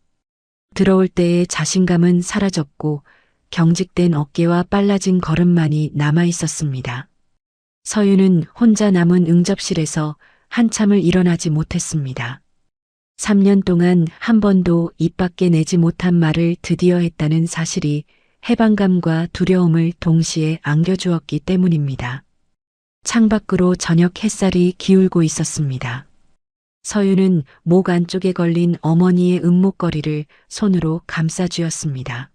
[SPEAKER 2] 들어올 때의 자신감은 사라졌고 경직된 어깨와 빨라진 걸음만이 남아 있었습니다. 서윤은 혼자 남은 응접실에서 한참을 일어나지 못했습니다. 3년 동안 한 번도 입 밖에 내지 못한 말을 드디어 했다는 사실이 해방감과 두려움을 동시에 안겨주었기 때문입니다. 창밖으로 저녁 햇살이 기울고 있었습니다. 서윤은 목 안쪽에 걸린 어머니의 은목걸이를 손으로 감싸쥐었습니다.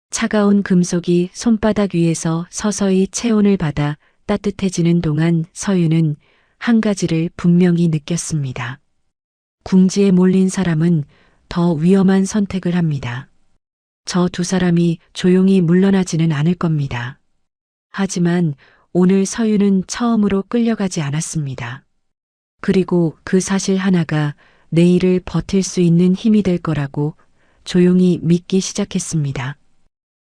[SPEAKER 2] 차가운 금속이 손바닥 위에서 서서히 체온을 받아 따뜻해지는 동안 서윤은 한 가지를 분명히 느꼈습니다. 궁지에 몰린 사람은 더 위험한 선택을 합니다. 저 두 사람이 조용히 물러나지는 않을 겁니다. 하지만 오늘 서윤은 처음으로 끌려가지 않았습니다. 그리고 그 사실 하나가 내일을 버틸 수 있는 힘이 될 거라고 조용히 믿기 시작했습니다.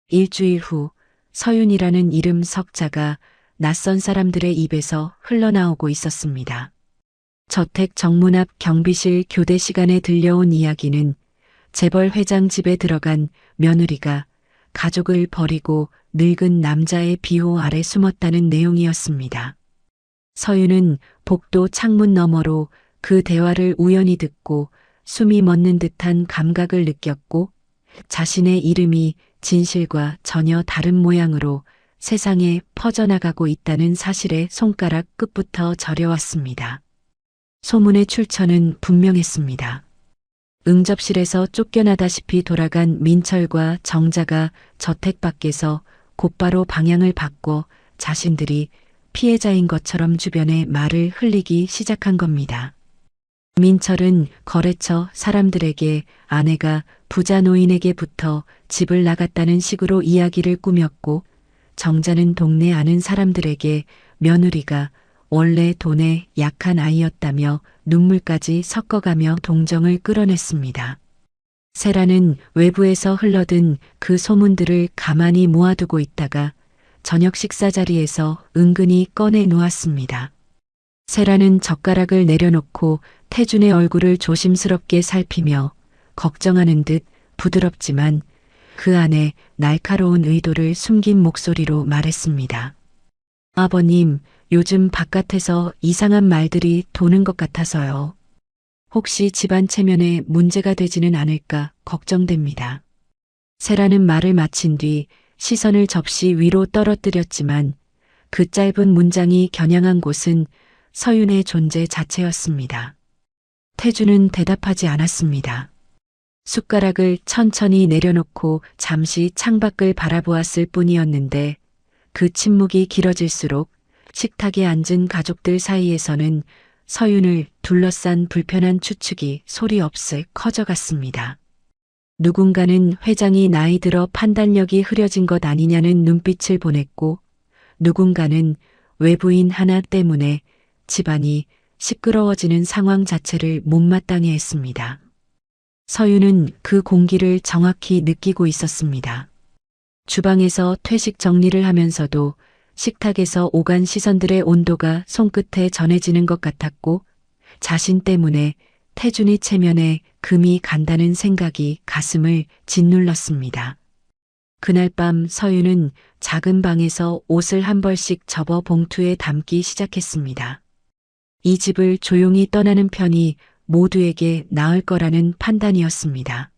[SPEAKER 2] 일주일 후 서윤이라는 이름 석자가 낯선 사람들의 입에서 흘러나오고 있었습니다. 저택 정문 앞 경비실 교대 시간에 들려온 이야기는 재벌 회장 집에 들어간 며느리가 가족을 버리고 늙은 남자의 비호 아래 숨었다는 내용이었습니다. 서윤은 복도 창문 너머로 그 대화를 우연히 듣고 숨이 멎는 듯한 감각을 느꼈고 자신의 이름이 진실과 전혀 다른 모양으로 세상에 퍼져나가고 있다는 사실에 손가락 끝부터 저려왔습니다. 소문의 출처는 분명했습니다. 응접실에서 쫓겨나다시피 돌아간 민철과 정자가 저택 밖에서 곧바로 방향을 바꿔 자신들이 피해자인 것처럼 주변에 말을 흘리기 시작한 겁니다. 민철은 거래처 사람들에게 아내가 부자 노인에게 붙어 집을 나갔다는 식으로 이야기를 꾸몄고 정자는 동네 아는 사람들에게 며느리가 원래 돈에 약한 아이였다며 눈물까지 섞어가며 동정을 끌어냈습니다. 세라는 외부에서 흘러든 그 소문들을 가만히 모아두고 있다가 저녁 식사 자리에서 은근히 꺼내 놓았습니다. 세라는 젓가락을 내려놓고 태준의 얼굴을 조심스럽게 살피며 걱정하는 듯 부드럽지만 그 안에 날카로운 의도를 숨긴 목소리로 말했습니다. 아버님, 요즘 바깥에서 이상한 말들이 도는 것 같아서요. 혹시 집안 체면에 문제가 되지는 않을까 걱정됩니다. 세라는 말을 마친 뒤 시선을 접시 위로 떨어뜨렸지만 그 짧은 문장이 겨냥한 곳은 서윤의 존재 자체였습니다. 태주는 대답하지 않았습니다. 숟가락을 천천히 내려놓고 잠시 창밖을 바라보았을 뿐이었는데 그 침묵이 길어질수록 식탁에 앉은 가족들 사이에서는 서윤을 둘러싼 불편한 추측이 소리 없이 커져갔습니다. 누군가는 회장이 나이 들어 판단력이 흐려진 것 아니냐는 눈빛을 보냈고 누군가는 외부인 하나 때문에 집안이 시끄러워지는 상황 자체를 못마땅해 했습니다. 서윤은 그 공기를 정확히 느끼고 있었습니다. 주방에서 퇴식 정리를 하면서도 식탁에서 오간 시선들의 온도가 손끝에 전해지는 것 같았고 자신 때문에 태준이 체면에 금이 간다는 생각이 가슴을 짓눌렀습니다. 그날 밤 서윤은 작은 방에서 옷을 한 벌씩 접어 봉투에 담기 시작했습니다. 이 집을 조용히 떠나는 편이 모두에게 나을 거라는 판단이었습니다.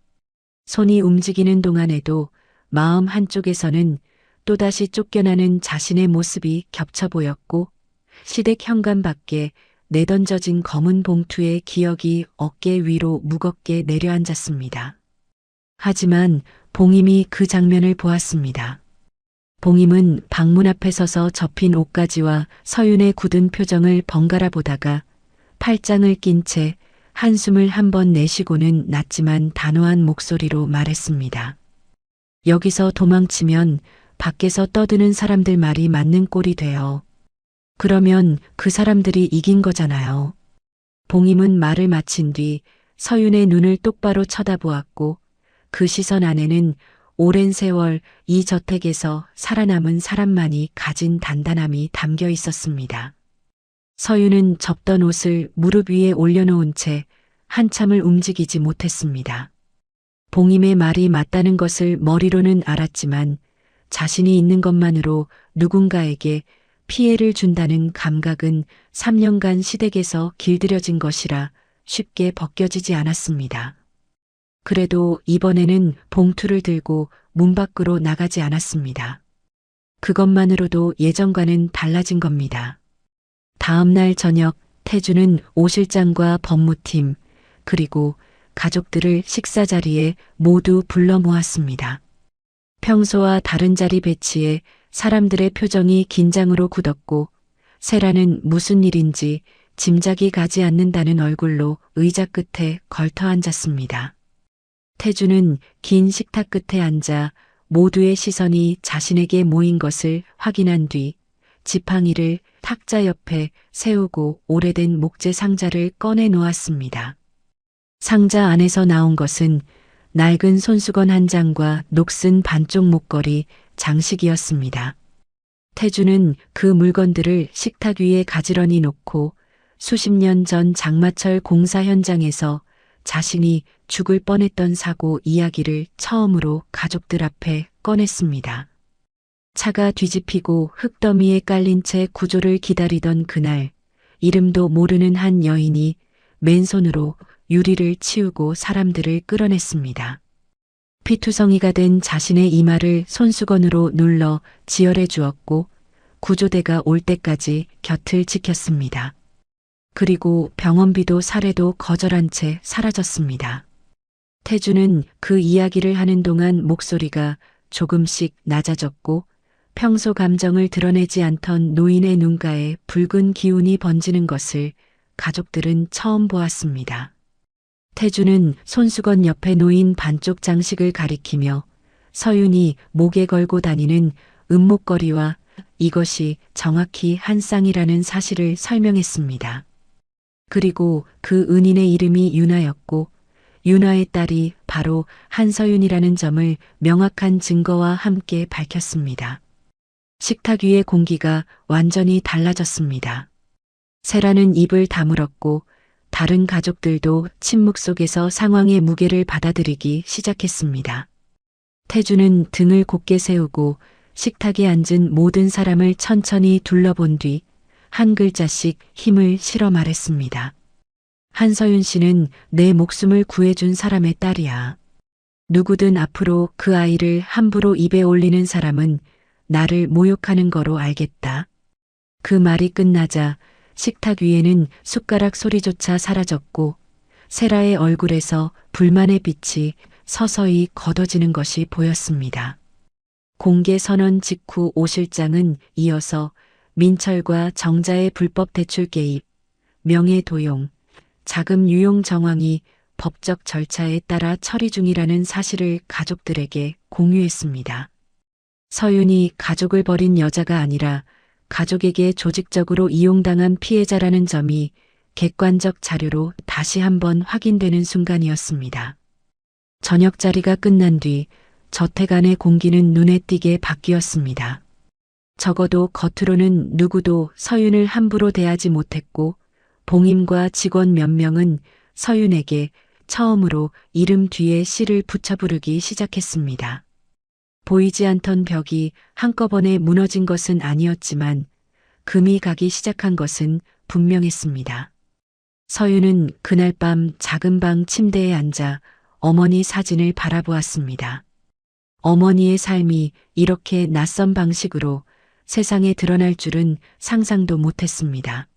[SPEAKER 2] 손이 움직이는 동안에도 마음 한쪽에서는 또다시 쫓겨나는 자신의 모습이 겹쳐 보였고 시댁 현관 밖에 내던져진 검은 봉투의 기억이 어깨 위로 무겁게 내려앉았습니다. 하지만 봉임이 그 장면을 보았습니다. 봉임은 방문 앞에 서서 접힌 옷가지와 서윤의 굳은 표정을 번갈아 보다가 팔짱을 낀 채 한숨을 한 번 내쉬고는 낮지만 단호한 목소리로 말했습니다. 여기서 도망치면 밖에서 떠드는 사람들 말이 맞는 꼴이 돼요. 그러면 그 사람들이 이긴 거잖아요. 봉임은 말을 마친 뒤 서윤의 눈을 똑바로 쳐다보았고 그 시선 안에는 오랜 세월 이 저택에서 살아남은 사람만이 가진 단단함이 담겨 있었습니다. 서윤은 접던 옷을 무릎 위에 올려놓은 채 한참을 움직이지 못했습니다. 봉임의 말이 맞다는 것을 머리로는 알았지만 자신이 있는 것만으로 누군가에게 피해를 준다는 감각은 3년간 시댁에서 길들여진 것이라 쉽게 벗겨지지 않았습니다. 그래도 이번에는 봉투를 들고 문 밖으로 나가지 않았습니다. 그것만으로도 예전과는 달라진 겁니다. 다음 날 저녁 태주는 오 실장과 법무팀 그리고 가족들을 식사 자리에 모두 불러 모았습니다. 평소와 다른 자리 배치에 사람들의 표정이 긴장으로 굳었고 세라는 무슨 일인지 짐작이 가지 않는다는 얼굴로 의자 끝에 걸터 앉았습니다. 태주는 긴 식탁 끝에 앉아 모두의 시선이 자신에게 모인 것을 확인한 뒤 지팡이를 탁자 옆에 세우고 오래된 목재 상자를 꺼내 놓았습니다. 상자 안에서 나온 것은 낡은 손수건 한 장과 녹슨 반쪽 목걸이, 장식이었습니다. 태주는 그 물건들을 식탁 위에 가지런히 놓고 수십 년 전 장마철 공사 현장에서 자신이 죽을 뻔했던 사고 이야기를 처음으로 가족들 앞에 꺼냈습니다. 차가 뒤집히고 흙더미에 깔린 채 구조를 기다리던 그날, 이름도 모르는 한 여인이 맨손으로 유리를 치우고 사람들을 끌어냈습니다. 피투성이가 된 자신의 이마를 손수건으로 눌러 지혈해 주었고 구조대가 올 때까지 곁을 지켰습니다. 그리고 병원비도 사례도 거절한 채 사라졌습니다. 태주는 그 이야기를 하는 동안 목소리가 조금씩 낮아졌고 평소 감정을 드러내지 않던 노인의 눈가에 붉은 기운이 번지는 것을 가족들은 처음 보았습니다. 태주는 손수건 옆에 놓인 반쪽 장식을 가리키며 서윤이 목에 걸고 다니는 은목걸이와 이것이 정확히 한 쌍이라는 사실을 설명했습니다. 그리고 그 은인의 이름이 윤아였고 윤아의 딸이 바로 한서윤이라는 점을 명확한 증거와 함께 밝혔습니다. 식탁 위의 공기가 완전히 달라졌습니다. 세라는 입을 다물었고 다른 가족들도 침묵 속에서 상황의 무게를 받아들이기 시작했습니다. 태주는 등을 곧게 세우고 식탁에 앉은 모든 사람을 천천히 둘러본 뒤 한 글자씩 힘을 실어 말했습니다. 한서윤 씨는 내 목숨을 구해준 사람의 딸이야. 누구든 앞으로 그 아이를 함부로 입에 올리는 사람은 나를 모욕하는 거로 알겠다. 그 말이 끝나자 식탁 위에는 숟가락 소리조차 사라졌고 세라의 얼굴에서 불만의 빛이 서서히 걷어지는 것이 보였습니다. 공개 선언 직후 오 실장은 이어서 민철과 정자의 불법 대출 개입, 명예 도용, 자금 유용 정황이 법적 절차에 따라 처리 중이라는 사실을 가족들에게 공유했습니다. 서윤이 가족을 버린 여자가 아니라 가족에게 조직적으로 이용당한 피해자라는 점이 객관적 자료로 다시 한번 확인되는 순간이었습니다. 저녁 자리가 끝난 뒤 저택 안의 공기는 눈에 띄게 바뀌었습니다. 적어도 겉으로는 누구도 서윤을 함부로 대하지 못했고 봉임과 직원 몇 명은 서윤에게 처음으로 이름 뒤에 시를 붙여 부르기 시작했습니다. 보이지 않던 벽이 한꺼번에 무너진 것은 아니었지만 금이 가기 시작한 것은 분명했습니다. 서윤은 그날 밤 작은 방 침대에 앉아 어머니 사진을 바라보았습니다. 어머니의 삶이 이렇게 낯선 방식으로 세상에 드러날 줄은 상상도 못했습니다.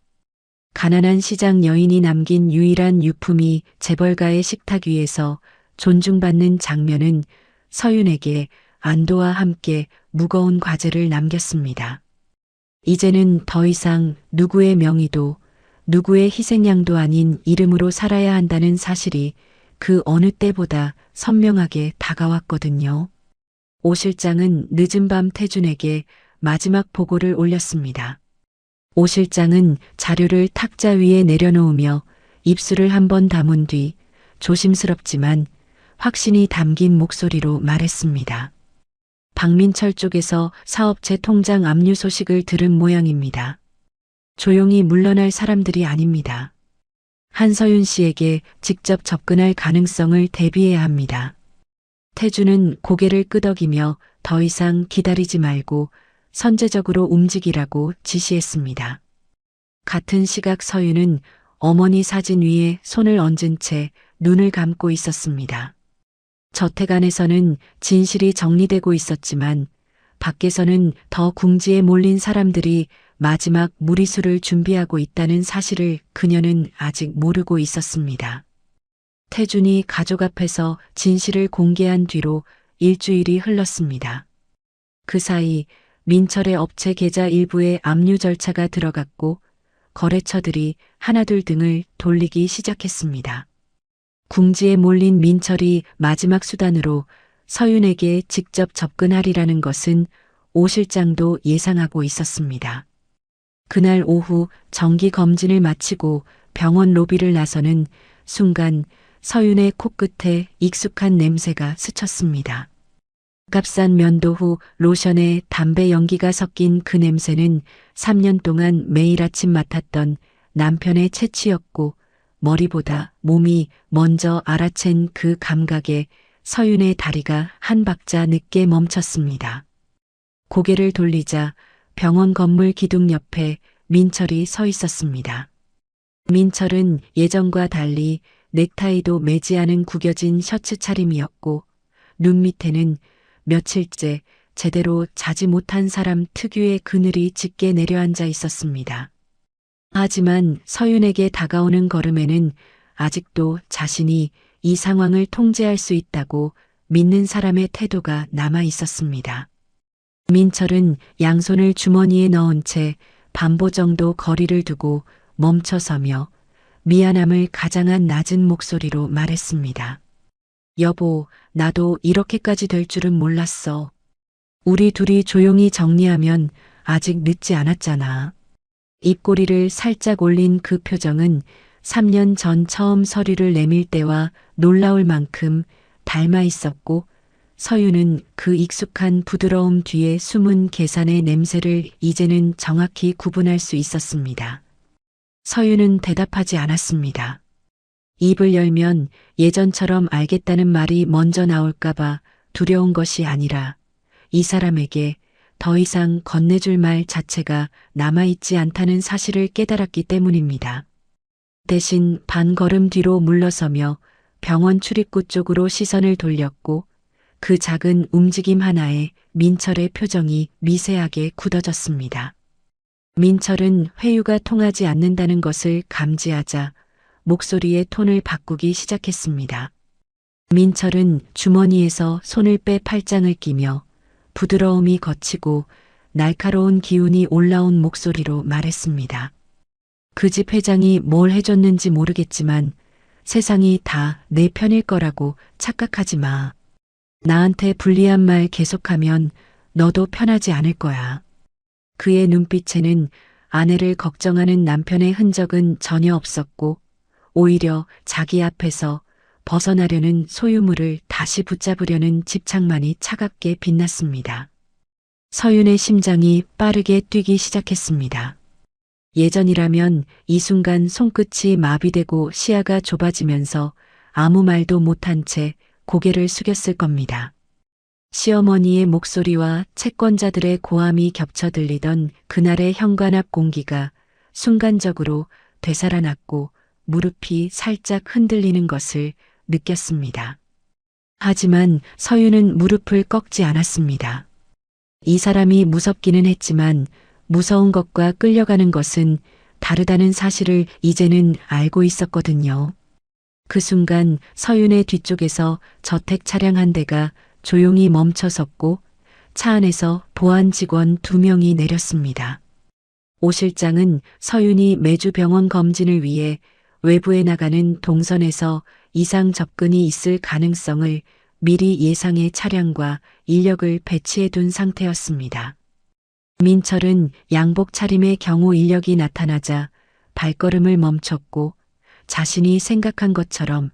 [SPEAKER 2] 가난한 시장 여인이 남긴 유일한 유품이 재벌가의 식탁 위에서 존중받는 장면은 서윤에게 안도와 함께 무거운 과제를 남겼습니다. 이제는 더 이상 누구의 명의도 누구의 희생양도 아닌 이름으로 살아야 한다는 사실이 그 어느 때보다 선명하게 다가왔거든요. 오 실장은 늦은 밤 태준에게 마지막 보고를 올렸습니다. 오 실장은 자료를 탁자 위에 내려놓으며 입술을 한번 다문 뒤 조심스럽지만 확신이 담긴 목소리로 말했습니다. 박민철 쪽에서 사업체 통장 압류 소식을 들은 모양입니다. 조용히 물러날 사람들이 아닙니다. 한서윤 씨에게 직접 접근할 가능성을 대비해야 합니다. 태주는 고개를 끄덕이며 더 이상 기다리지 말고 선제적으로 움직이라고 지시했습니다. 같은 시각 서윤은 어머니 사진 위에 손을 얹은 채 눈을 감고 있었습니다. 저택 안에서는 진실이 정리되고 있었지만 밖에서는 더 궁지에 몰린 사람들이 마지막 무리수를 준비하고 있다는 사실을 그녀는 아직 모르고 있었습니다. 태준이 가족 앞에서 진실을 공개한 뒤로 일주일이 흘렀습니다. 그 사이 민철의 업체 계좌 일부에 압류 절차가 들어갔고 거래처들이 하나둘 등을 돌리기 시작했습니다. 궁지에 몰린 민철이 마지막 수단으로 서윤에게 직접 접근하리라는 것은 오 실장도 예상하고 있었습니다. 그날 오후 정기 검진을 마치고 병원 로비를 나서는 순간 서윤의 코끝에 익숙한 냄새가 스쳤습니다. 값싼 면도 후 로션에 담배 연기가 섞인 그 냄새는 3년 동안 매일 아침 맡았던 남편의 채취였고 머리보다 몸이 먼저 알아챈 그 감각에 서윤의 다리가 한 박자 늦게 멈췄습니다. 고개를 돌리자 병원 건물 기둥 옆에 민철이 서 있었습니다. 민철은 예전과 달리 넥타이도 매지 않은 구겨진 셔츠 차림이었고 눈 밑에는 며칠째 제대로 자지 못한 사람 특유의 그늘이 짙게 내려앉아 있었습니다. 하지만 서윤에게 다가오는 걸음에는 아직도 자신이 이 상황을 통제할 수 있다고 믿는 사람의 태도가 남아 있었습니다. 민철은 양손을 주머니에 넣은 채 반보 정도 거리를 두고 멈춰서며 미안함을 가장한 낮은 목소리로 말했습니다. 여보, 나도 이렇게까지 될 줄은 몰랐어. 우리 둘이 조용히 정리하면 아직 늦지 않았잖아. 입꼬리를 살짝 올린 그 표정은 3년 전 처음 서류를 내밀 때와 놀라울 만큼 닮아 있었고 서윤은 그 익숙한 부드러움 뒤에 숨은 계산의 냄새를 이제는 정확히 구분할 수 있었습니다. 서윤은 대답하지 않았습니다. 입을 열면 예전처럼 알겠다는 말이 먼저 나올까봐 두려운 것이 아니라 이 사람에게 더 이상 건네줄 말 자체가 남아있지 않다는 사실을 깨달았기 때문입니다. 대신 반 걸음 뒤로 물러서며 병원 출입구 쪽으로 시선을 돌렸고 그 작은 움직임 하나에 민철의 표정이 미세하게 굳어졌습니다. 민철은 회유가 통하지 않는다는 것을 감지하자 목소리의 톤을 바꾸기 시작했습니다. 민철은 주머니에서 손을 빼 팔짱을 끼며 부드러움이 거치고 날카로운 기운이 올라온 목소리로 말했습니다. 그 집 회장이 뭘 해줬는지 모르겠지만 세상이 다 내 편일 거라고 착각하지 마. 나한테 불리한 말 계속하면 너도 편하지 않을 거야. 그의 눈빛에는 아내를 걱정하는 남편의 흔적은 전혀 없었고 오히려 자기 앞에서 벗어나려는 소유물을 다시 붙잡으려는 집착만이 차갑게 빛났습니다. 서윤의 심장이 빠르게 뛰기 시작했습니다. 예전이라면 이 순간 손끝이 마비되고 시야가 좁아지면서 아무 말도 못한 채 고개를 숙였을 겁니다. 시어머니의 목소리와 채권자들의 고함이 겹쳐 들리던 그날의 현관 앞 공기가 순간적으로 되살아났고 무릎이 살짝 흔들리는 것을 느꼈습니다. 하지만 서윤은 무릎을 꺾지 않았습니다. 이 사람이 무섭기는 했지만 무서운 것과 끌려가는 것은 다르다는 사실을 이제는 알고 있었거든요. 그 순간 서윤의 뒤쪽에서 저택 차량 한 대가 조용히 멈춰섰고 차 안에서 보안 직원 2명이 내렸습니다. 오 실장은 서윤이 매주 병원 검진을 위해 외부에 나가는 동선에서 이상 접근이 있을 가능성을 미리 예상해 차량과 인력을 배치해 둔 상태였습니다. 민철은 양복 차림의 경호 인력이 나타나자 발걸음을 멈췄고 자신이 생각한 것처럼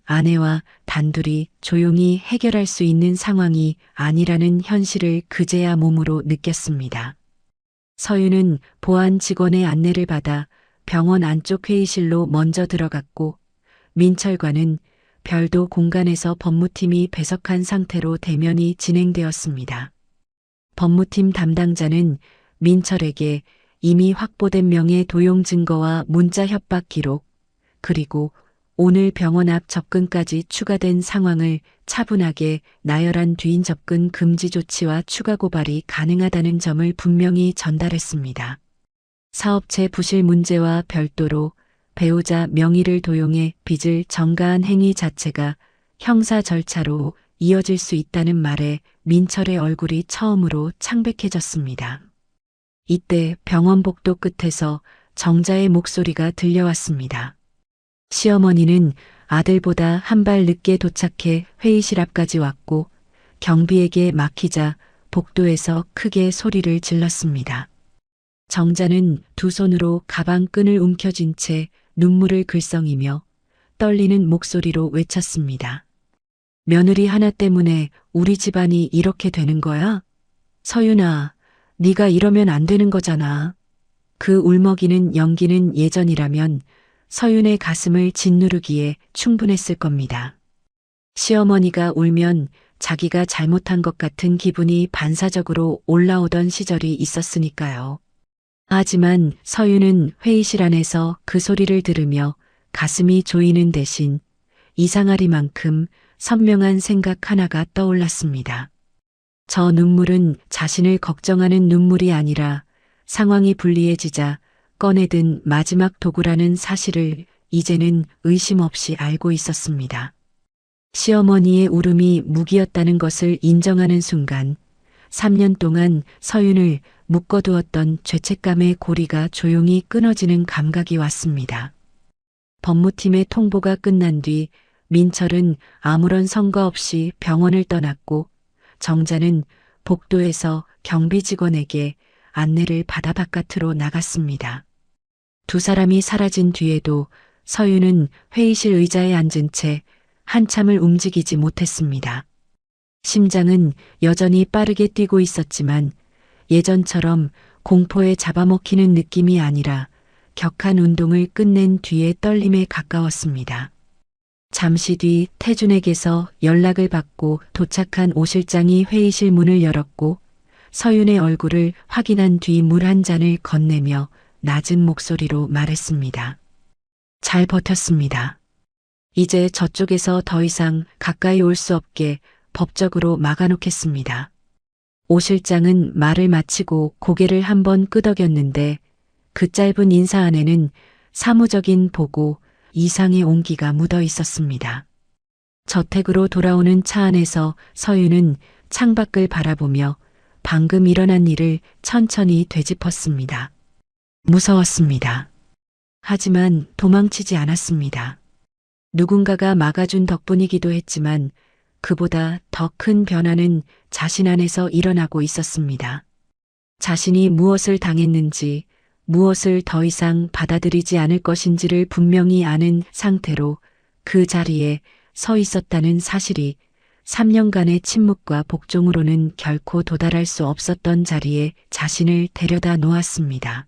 [SPEAKER 2] 아내와 단둘이 조용히 해결할 수 있는 상황이 아니라는 현실을 그제야 몸으로 느꼈습니다. 서윤은 보안 직원의 안내를 받아 병원 안쪽 회의실로 먼저 들어갔고 민철과는 별도 공간에서 법무팀이 배석한 상태로 대면이 진행되었습니다. 법무팀 담당자는 민철에게 이미 확보된 명의 도용 증거와 문자 협박 기록, 그리고 오늘 병원 앞 접근까지 추가된 상황을 차분하게 나열한 뒤인 접근 금지 조치와 추가 고발이 가능하다는 점을 분명히 전달했습니다. 사업체 부실 문제와 별도로 배우자 명의를 도용해 빚을 전가한 행위 자체가 형사 절차로 이어질 수 있다는 말에 민철의 얼굴이 처음으로 창백해졌습니다. 이때 병원 복도 끝에서 정자의 목소리가 들려왔습니다. 시어머니는 아들보다 한 발 늦게 도착해 회의실 앞까지 왔고 경비에게 막히자 복도에서 크게 소리를 질렀습니다. 정자는 두 손으로 가방 끈을 움켜쥔 채 눈물을 글썽이며 떨리는 목소리로 외쳤습니다. 며느리 하나 때문에 우리 집안이 이렇게 되는 거야? 서윤아, 네가 이러면 안 되는 거잖아. 그 울먹이는 연기는 예전이라면 서윤의 가슴을 짓누르기에 충분했을 겁니다. 시어머니가 울면 자기가 잘못한 것 같은 기분이 반사적으로 올라오던 시절이 있었으니까요. 하지만 서윤은 회의실 안에서 그 소리를 들으며 가슴이 조이는 대신 이상하리만큼 선명한 생각 하나가 떠올랐습니다. 저 눈물은 자신을 걱정하는 눈물이 아니라 상황이 불리해지자 꺼내든 마지막 도구라는 사실을 이제는 의심 없이 알고 있었습니다. 시어머니의 울음이 무기였다는 것을 인정하는 순간 3년 동안 서윤을 묶어두었던 죄책감의 고리가 조용히 끊어지는 감각이 왔습니다. 법무팀의 통보가 끝난 뒤 민철은 아무런 성과 없이 병원을 떠났고 정자는 복도에서 경비 직원에게 안내를 받아 바깥으로 나갔습니다. 두 사람이 사라진 뒤에도 서윤은 회의실 의자에 앉은 채 한참을 움직이지 못했습니다. 심장은 여전히 빠르게 뛰고 있었지만 예전처럼 공포에 잡아먹히는 느낌이 아니라 격한 운동을 끝낸 뒤의 떨림에 가까웠습니다. 잠시 뒤 태준에게서 연락을 받고 도착한 오 실장이 회의실 문을 열었고 서윤의 얼굴을 확인한 뒤 물 한 잔을 건네며 낮은 목소리로 말했습니다. 잘 버텼습니다. 이제 저쪽에서 더 이상 가까이 올 수 없게 법적으로 막아놓겠습니다. 오 실장은 말을 마치고 고개를 한번 끄덕였는데 그 짧은 인사 안에는 사무적인 보고 이상의 온기가 묻어 있었습니다. 저택으로 돌아오는 차 안에서 서윤은 창밖을 바라보며 방금 일어난 일을 천천히 되짚었습니다. 무서웠습니다. 하지만 도망치지 않았습니다. 누군가가 막아준 덕분이기도 했지만 그보다 더 큰 변화는 자신 안에서 일어나고 있었습니다. 자신이 무엇을 당했는지, 무엇을 더 이상 받아들이지 않을 것인지를 분명히 아는 상태로 그 자리에 서 있었다는 사실이 3년간의 침묵과 복종으로는 결코 도달할 수 없었던 자리에 자신을 데려다 놓았습니다.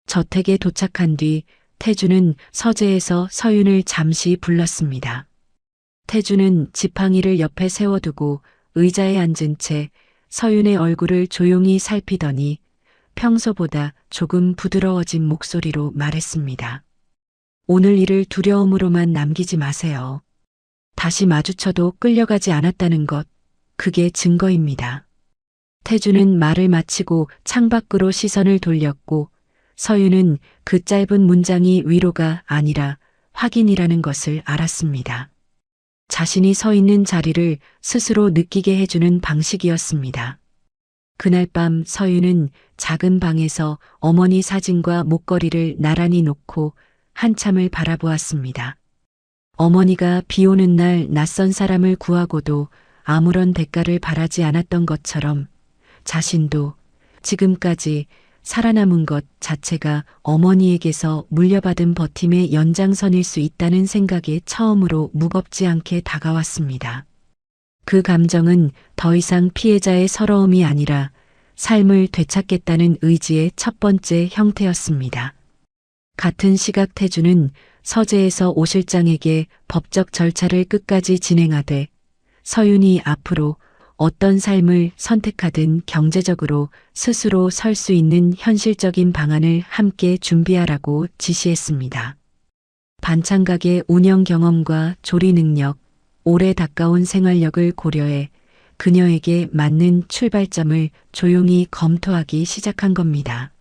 [SPEAKER 2] 저택에 도착한 뒤 태주는 서재에서 서윤을 잠시 불렀습니다. 태주는 지팡이를 옆에 세워두고 의자에 앉은 채 서윤의 얼굴을 조용히 살피더니 평소보다 조금 부드러워진 목소리로 말했습니다. 오늘 일을 두려움으로만 남기지 마세요. 다시 마주쳐도 끌려가지 않았다는 것, 그게 증거입니다. 태주는 말을 마치고 창밖으로 시선을 돌렸고 서윤은 그 짧은 문장이 위로가 아니라 확인이라는 것을 알았습니다. 자신이 서 있는 자리를 스스로 느끼게 해주는 방식이었습니다. 그날 밤 서윤은 작은 방에서 어머니 사진과 목걸이를 나란히 놓고 한참을 바라보았습니다. 어머니가 비 오는 날 낯선 사람을 구하고도 아무런 대가를 바라지 않았던 것처럼 자신도 지금까지 살아남은 것 자체가 어머니에게서 물려받은 버팀의 연장선일 수 있다는 생각에 처음으로 무겁지 않게 다가왔습니다. 그 감정은 더 이상 피해자의 서러움이 아니라 삶을 되찾겠다는 의지의 첫 번째 형태였습니다. 같은 시각 태주는 서재에서 오 실장에게 법적 절차를 끝까지 진행하되 서윤이 앞으로 어떤 삶을 선택하든 경제적으로 스스로 설 수 있는 현실적인 방안을 함께 준비하라고 지시했습니다. 반찬가게 운영 경험과 조리 능력, 오래 가까운 생활력을 고려해 그녀에게 맞는 출발점을 조용히 검토하기 시작한 겁니다.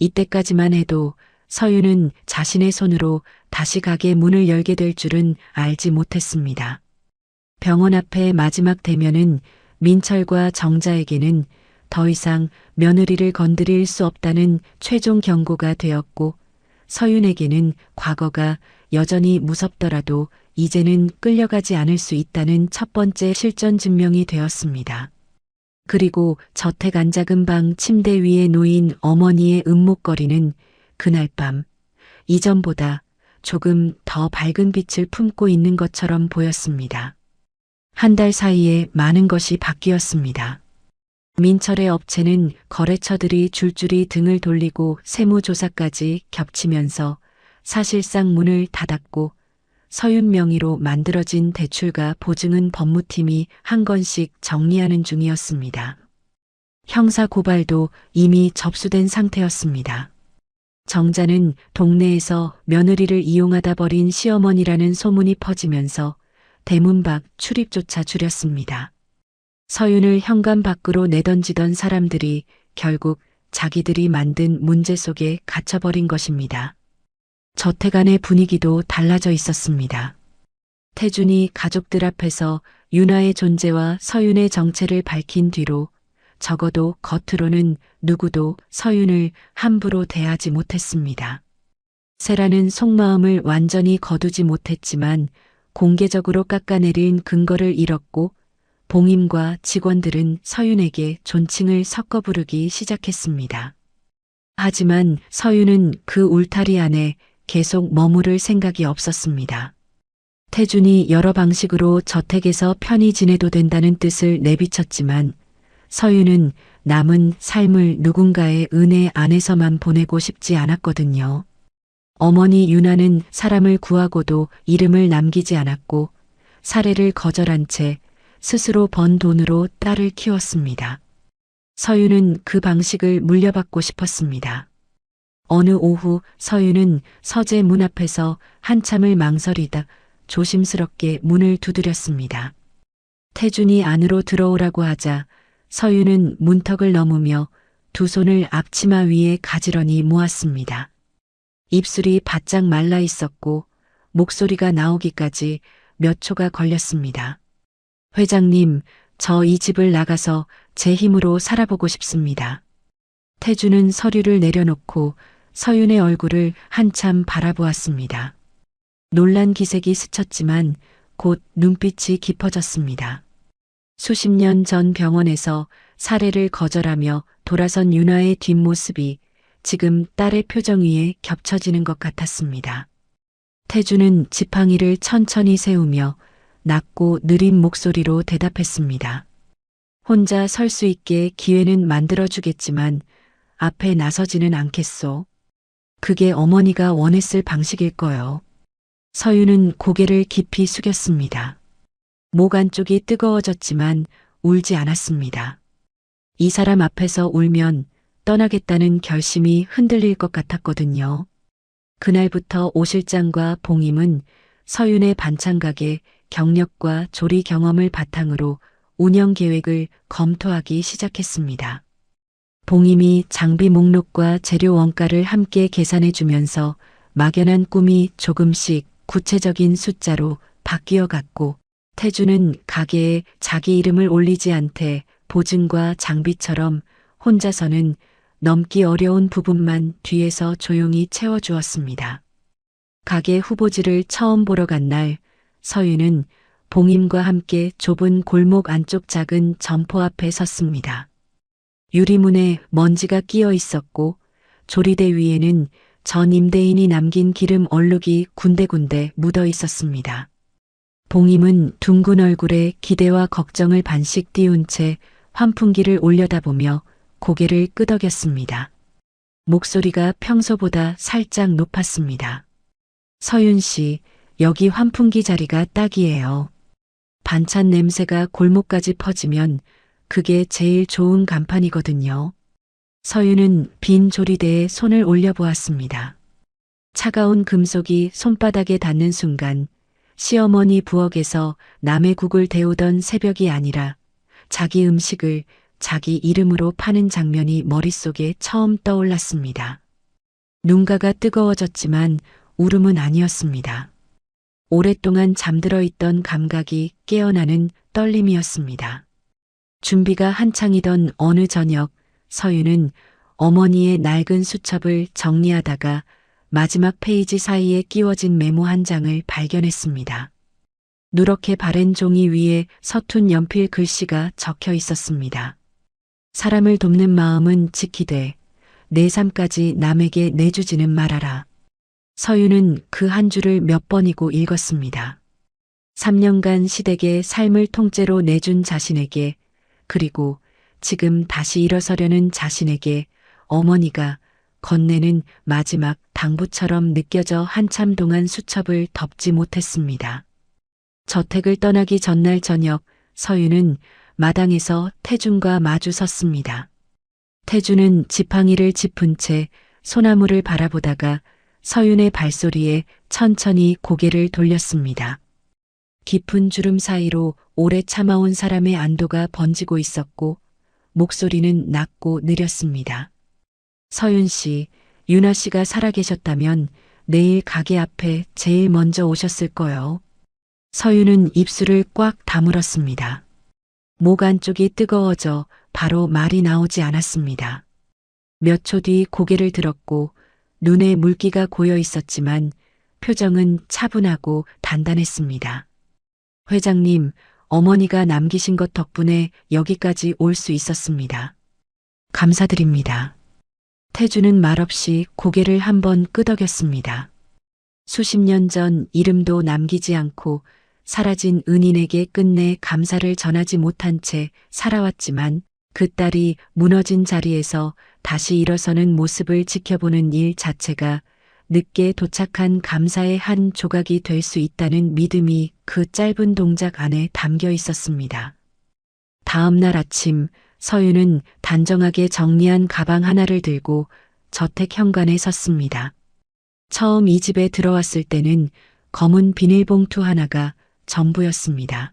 [SPEAKER 2] 이때까지만 해도 서윤은 자신의 손으로 다시 가게 문을 열게 될 줄은 알지 못했습니다. 병원 앞에 마지막 대면은 민철과 정자에게는 더 이상 며느리를 건드릴 수 없다는 최종 경고가 되었고 서윤에게는 과거가 여전히 무섭더라도 이제는 끌려가지 않을 수 있다는 첫 번째 실전 증명이 되었습니다. 그리고 저택 안 작은 방 침대 위에 놓인 어머니의 은목걸이는 그날 밤 이전보다 조금 더 밝은 빛을 품고 있는 것처럼 보였습니다. 한 달 사이에 많은 것이 바뀌었습니다. 민철의 업체는 거래처들이 줄줄이 등을 돌리고 세무조사까지 겹치면서 사실상 문을 닫았고 서윤 명의로 만들어진 대출과 보증은 법무팀이 한 건씩 정리하는 중이었습니다. 형사 고발도 이미 접수된 상태였습니다. 정자는 동네에서 며느리를 이용하다 버린 시어머니라는 소문이 퍼지면서 대문 밖 출입조차 줄였습니다. 서윤을 현관 밖으로 내던지던 사람들이 결국 자기들이 만든 문제 속에 갇혀버린 것입니다. 저택 안의 분위기도 달라져 있었습니다. 태준이 가족들 앞에서 윤아의 존재와 서윤의 정체를 밝힌 뒤로 적어도 겉으로는 누구도 서윤을 함부로 대하지 못했습니다. 세라는 속마음을 완전히 거두지 못했지만 공개적으로 깎아내린 근거를 잃었고 봉임과 직원들은 서윤에게 존칭을 섞어 부르기 시작했습니다. 하지만 서윤은 그 울타리 안에 계속 머무를 생각이 없었습니다. 태준이 여러 방식으로 저택에서 편히 지내도 된다는 뜻을 내비쳤지만 서윤은 남은 삶을 누군가의 은혜 안에서만 보내고 싶지 않았거든요. 어머니 윤아는 사람을 구하고도 이름을 남기지 않았고 사례를 거절한 채 스스로 번 돈으로 딸을 키웠습니다. 서윤은 그 방식을 물려받고 싶었습니다. 어느 오후 서윤은 서재 문 앞에서 한참을 망설이다 조심스럽게 문을 두드렸습니다. 태준이 안으로 들어오라고 하자 서윤은 문턱을 넘으며 두 손을 앞치마 위에 가지런히 모았습니다. 입술이 바짝 말라 있었고 목소리가 나오기까지 몇 초가 걸렸습니다. 회장님, 저 이 집을 나가서 제 힘으로 살아보고 싶습니다. 태주는 서류를 내려놓고 서윤의 얼굴을 한참 바라보았습니다. 놀란 기색이 스쳤지만 곧 눈빛이 깊어졌습니다. 수십 년 전 병원에서 사례를 거절하며 돌아선 윤아의 뒷모습이 지금 딸의 표정 위에 겹쳐지는 것 같았습니다. 태주는 지팡이를 천천히 세우며 낮고 느린 목소리로 대답했습니다. 혼자 설 수 있게 기회는 만들어주겠지만 앞에 나서지는 않겠소. 그게 어머니가 원했을 방식일 거요. 서윤은 고개를 깊이 숙였습니다. 목 안쪽이 뜨거워졌지만 울지 않았습니다. 이 사람 앞에서 울면 떠나겠다는 결심이 흔들릴 것 같았거든요. 그날부터 오 실장과 봉임은 서윤의 반찬가게 경력과 조리 경험을 바탕으로 운영 계획을 검토하기 시작했습니다. 봉임이 장비 목록과 재료 원가를 함께 계산해 주면서 막연한 꿈이 조금씩 구체적인 숫자로 바뀌어 갔고, 태주는 가게에 자기 이름을 올리지 않되 보증과 장비처럼 혼자서는 넘기 어려운 부분만 뒤에서 조용히 채워주었습니다. 가게 후보지를 처음 보러 간 날, 서윤은 봉임과 함께 좁은 골목 안쪽 작은 점포 앞에 섰습니다. 유리문에 먼지가 끼어 있었고 조리대 위에는 전 임대인이 남긴 기름 얼룩이 군데군데 묻어 있었습니다. 봉임은 둥근 얼굴에 기대와 걱정을 반씩 띄운 채 환풍기를 올려다보며 고개를 끄덕였습니다. 목소리가 평소보다 살짝 높았습니다. 서윤 씨, 여기 환풍기 자리가 딱이에요. 반찬 냄새가 골목까지 퍼지면 그게 제일 좋은 간판이거든요. 서윤은 빈 조리대에 손을 올려보았습니다. 차가운 금속이 손바닥에 닿는 순간 시어머니 부엌에서 남의 국을 데우던 새벽이 아니라 자기 음식을 자기 이름으로 파는 장면이 머릿속에 처음 떠올랐습니다. 눈가가 뜨거워졌지만 울음은 아니었습니다. 오랫동안 잠들어 있던 감각이 깨어나는 떨림이었습니다. 준비가 한창이던 어느 저녁, 서윤은 어머니의 낡은 수첩을 정리하다가 마지막 페이지 사이에 끼워진 메모 한 장을 발견했습니다. 누렇게 바랜 종이 위에 서툰 연필 글씨가 적혀 있었습니다. 사람을 돕는 마음은 지키되 내 삶까지 남에게 내주지는 말아라. 서윤은 그 한 줄을 몇 번이고 읽었습니다. 3년간 시댁의 삶을 통째로 내준 자신에게, 그리고 지금 다시 일어서려는 자신에게 어머니가 건네는 마지막 당부처럼 느껴져 한참 동안 수첩을 덮지 못했습니다. 저택을 떠나기 전날 저녁, 서윤은 마당에서 태준과 마주 섰습니다. 태준은 지팡이를 짚은 채 소나무를 바라보다가 서윤의 발소리에 천천히 고개를 돌렸습니다. 깊은 주름 사이로 오래 참아온 사람의 안도가 번지고 있었고 목소리는 낮고 느렸습니다. 서윤 씨, 윤아 씨가 살아계셨다면 내일 가게 앞에 제일 먼저 오셨을 거요. 서윤은 입술을 꽉 다물었습니다. 목 안쪽이 뜨거워져 바로 말이 나오지 않았습니다. 몇 초 뒤 고개를 들었고 눈에 물기가 고여 있었지만 표정은 차분하고 단단했습니다. 회장님, 어머니가 남기신 것 덕분에 여기까지 올 수 있었습니다. 감사드립니다. 태주는 말없이 고개를 한번 끄덕였습니다. 수십 년 전 이름도 남기지 않고 사라진 은인에게 끝내 감사를 전하지 못한 채 살아왔지만 그 딸이 무너진 자리에서 다시 일어서는 모습을 지켜보는 일 자체가 늦게 도착한 감사의 한 조각이 될 수 있다는 믿음이 그 짧은 동작 안에 담겨 있었습니다. 다음 날 아침, 서윤은 단정하게 정리한 가방 하나를 들고 저택 현관에 섰습니다. 처음 이 집에 들어왔을 때는 검은 비닐봉투 하나가 전부였습니다.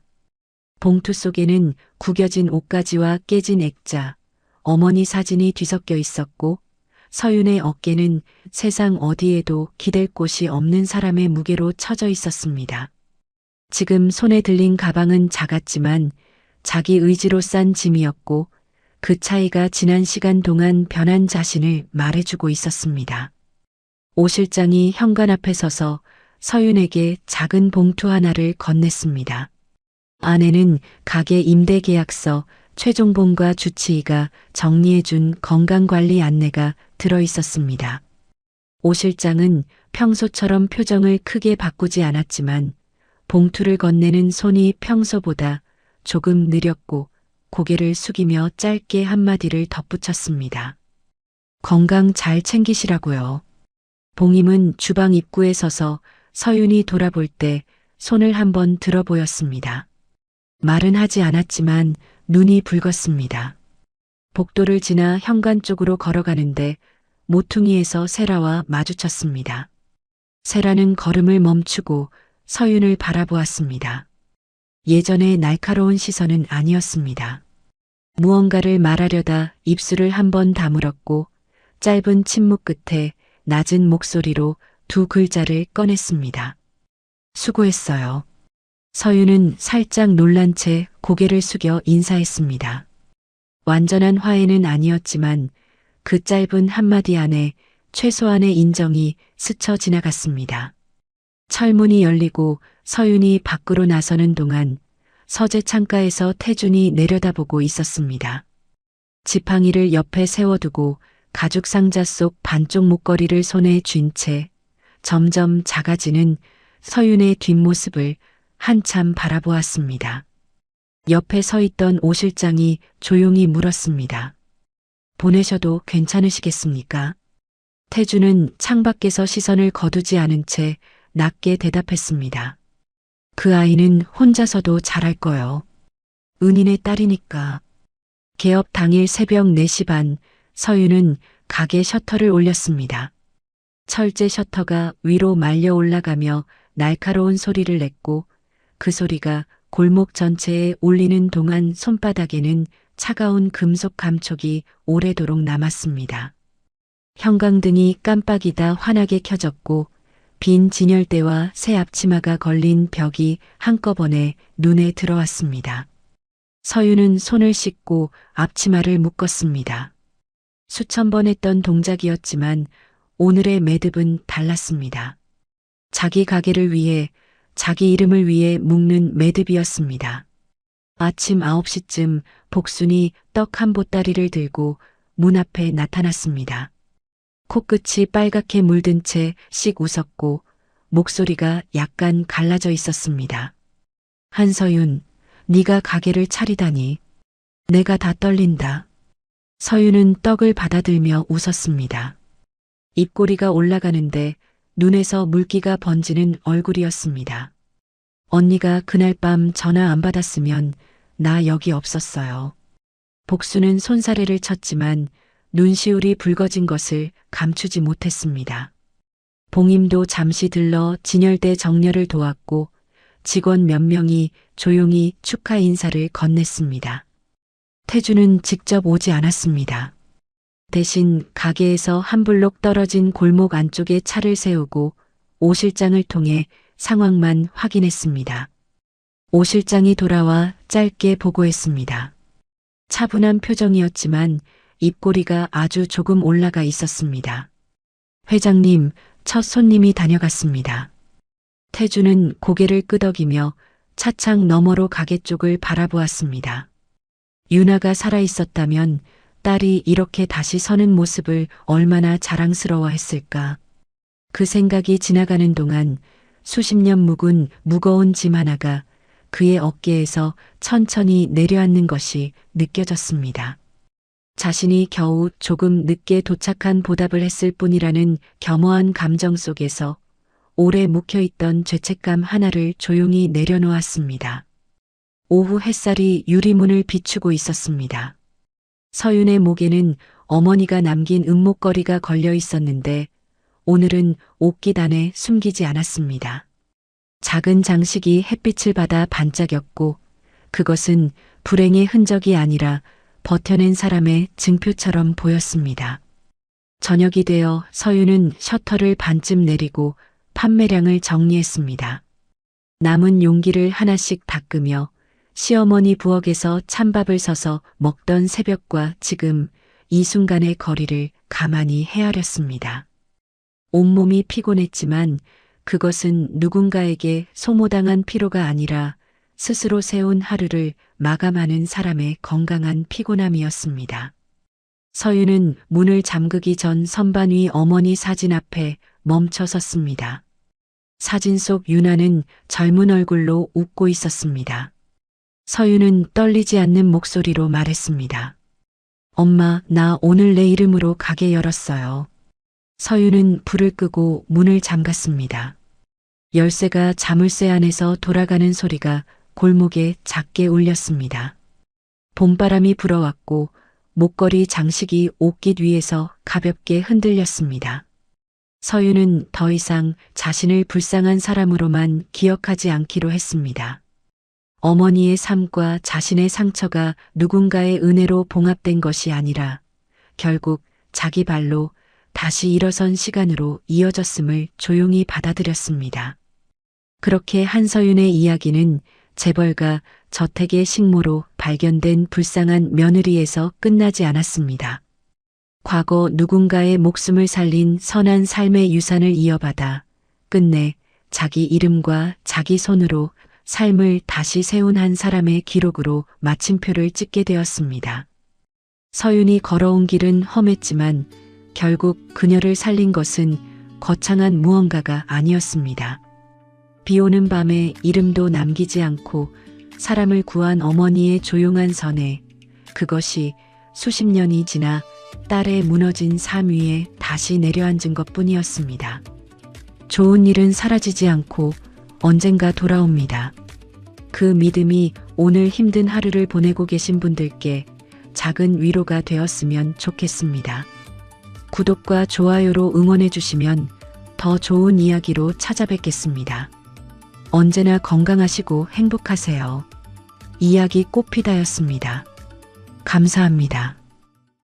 [SPEAKER 2] 봉투 속에는 구겨진 옷가지와 깨진 액자, 어머니 사진이 뒤섞여 있었고 서윤의 어깨는 세상 어디에도 기댈 곳이 없는 사람의 무게로 처져 있었습니다. 지금 손에 들린 가방은 작았지만 자기 의지로 싼 짐이었고 그 차이가 지난 시간 동안 변한 자신을 말해주고 있었습니다. 오 실장이 현관 앞에 서서 서윤에게 작은 봉투 하나를 건넸습니다. 안에는 가게 임대 계약서, 최종본과 주치의가 정리해준 건강관리 안내가 들어 있었습니다. 오 실장은 평소처럼 표정을 크게 바꾸지 않았지만 봉투를 건네는 손이 평소보다 조금 느렸고 고개를 숙이며 짧게 한마디를 덧붙였습니다. 건강 잘 챙기시라고요. 봉임은 주방 입구에 서서 서윤이 돌아볼 때 손을 한번 들어 보였습니다. 말은 하지 않았지만 눈이 붉었습니다. 복도를 지나 현관 쪽으로 걸어가는데 모퉁이에서 세라와 마주쳤습니다. 세라는 걸음을 멈추고 서윤을 바라보았습니다. 예전의 날카로운 시선은 아니었습니다. 무언가를 말하려다 입술을 한번 다물었고 짧은 침묵 끝에 낮은 목소리로 두 글자를 꺼냈습니다. 수고했어요. 서윤은 살짝 놀란 채 고개를 숙여 인사했습니다. 완전한 화해는 아니었지만 그 짧은 한마디 안에 최소한의 인정이 스쳐 지나갔습니다. 철문이 열리고 서윤이 밖으로 나서는 동안 서재 창가에서 태준이 내려다보고 있었습니다. 지팡이를 옆에 세워두고 가죽 상자 속 반쪽 목걸이를 손에 쥔 채 점점 작아지는 서윤의 뒷모습을 한참 바라보았습니다. 옆에 서 있던 오 실장이 조용히 물었습니다. 보내셔도 괜찮으시겠습니까? 태주는 창밖에서 시선을 거두지 않은 채 낮게 대답했습니다. 그 아이는 혼자서도 잘할 거요. 은인의 딸이니까. 개업 당일 새벽 4시 반 서윤은 가게 셔터를 올렸습니다. 철제 셔터가 위로 말려 올라가며 날카로운 소리를 냈고 그 소리가 골목 전체에 울리는 동안 손바닥에는 차가운 금속 감촉이 오래도록 남았습니다. 형광등이 깜빡이다 환하게 켜졌고 빈 진열대와 새 앞치마가 걸린 벽이 한꺼번에 눈에 들어왔습니다. 서윤은 손을 씻고 앞치마를 묶었습니다. 수천 번 했던 동작이었지만 오늘의 매듭은 달랐습니다. 자기 가게를 위해 자기 이름을 위해 묶는 매듭이었습니다. 아침 9시쯤 복순이 떡 한 보따리를 들고 문 앞에 나타났습니다. 코끝이 빨갛게 물든 채 씩 웃었고 목소리가 약간 갈라져 있었습니다. 한서윤, 네가 가게를 차리다니. 내가 다 떨린다. 서윤은 떡을 받아들며 웃었습니다. 입꼬리가 올라가는데 눈에서 물기가 번지는 얼굴이었습니다. 언니가 그날 밤 전화 안 받았으면 나 여기 없었어요. 복수는 손사래를 쳤지만 눈시울이 붉어진 것을 감추지 못했습니다. 봉임도 잠시 들러 진열대 정렬을 도왔고 직원 몇 명이 조용히 축하 인사를 건넸습니다. 태주는 직접 오지 않았습니다. 대신 가게에서 한 블록 떨어진 골목 안쪽에 차를 세우고 오 실장을 통해 상황만 확인했습니다. 오 실장이 돌아와 짧게 보고했습니다. 차분한 표정이었지만 입꼬리가 아주 조금 올라가 있었습니다. 회장님, 첫 손님이 다녀갔습니다. 태주는 고개를 끄덕이며 차창 너머로 가게 쪽을 바라보았습니다. 유나가 살아있었다면 딸이 이렇게 다시 서는 모습을 얼마나 자랑스러워했을까. 그 생각이 지나가는 동안 수십 년 묵은 무거운 짐 하나가 그의 어깨에서 천천히 내려앉는 것이 느껴졌습니다. 자신이 겨우 조금 늦게 도착한 보답을 했을 뿐이라는 겸허한 감정 속에서 오래 묵혀있던 죄책감 하나를 조용히 내려놓았습니다. 오후 햇살이 유리문을 비추고 있었습니다. 서윤의 목에는 어머니가 남긴 은목걸이가 걸려 있었는데 오늘은 옷깃 안에 숨기지 않았습니다. 작은 장식이 햇빛을 받아 반짝였고 그것은 불행의 흔적이 아니라 버텨낸 사람의 증표처럼 보였습니다. 저녁이 되어 서윤은 셔터를 반쯤 내리고 판매량을 정리했습니다. 남은 용기를 하나씩 닦으며 시어머니 부엌에서 찬밥을 서서 먹던 새벽과 지금 이 순간의 거리를 가만히 헤아렸습니다. 온몸이 피곤했지만 그것은 누군가에게 소모당한 피로가 아니라 스스로 세운 하루를 마감하는 사람의 건강한 피곤함이었습니다. 서윤은 문을 잠그기 전 선반 위 어머니 사진 앞에 멈춰 섰습니다. 사진 속 유나는 젊은 얼굴로 웃고 있었습니다. 서윤은 떨리지 않는 목소리로 말했습니다. 엄마, 나 오늘 내 이름으로 가게 열었어요. 서윤은 불을 끄고 문을 잠갔습니다. 열쇠가 자물쇠 안에서 돌아가는 소리가 골목에 작게 울렸습니다. 봄바람이 불어왔고 목걸이 장식이 옷깃 위에서 가볍게 흔들렸습니다. 서윤은 더 이상 자신을 불쌍한 사람으로만 기억하지 않기로 했습니다. 어머니의 삶과 자신의 상처가 누군가의 은혜로 봉합된 것이 아니라 결국 자기 발로 다시 일어선 시간으로 이어졌음을 조용히 받아들였습니다. 그렇게 한서윤의 이야기는 재벌가 저택의 식모로 발견된 불쌍한 며느리에서 끝나지 않았습니다. 과거 누군가의 목숨을 살린 선한 삶의 유산을 이어받아 끝내 자기 이름과 자기 손으로 삶을 다시 세운 한 사람의 기록으로 마침표를 찍게 되었습니다. 서윤이 걸어온 길은 험했지만 결국 그녀를 살린 것은 거창한 무언가가 아니었습니다. 비 오는 밤에 이름도 남기지 않고 사람을 구한 어머니의 조용한 선해, 그것이 수십 년이 지나 딸의 무너진 삶 위에 다시 내려앉은 것뿐이었습니다. 좋은 일은 사라지지 않고 언젠가 돌아옵니다. 그 믿음이 오늘 힘든 하루를 보내고 계신 분들께 작은 위로가 되었으면 좋겠습니다. 구독과 좋아요로 응원해 주시면 더 좋은 이야기로 찾아뵙겠습니다. 언제나 건강하시고 행복하세요. 이야기 꽃피다였습니다. 감사합니다.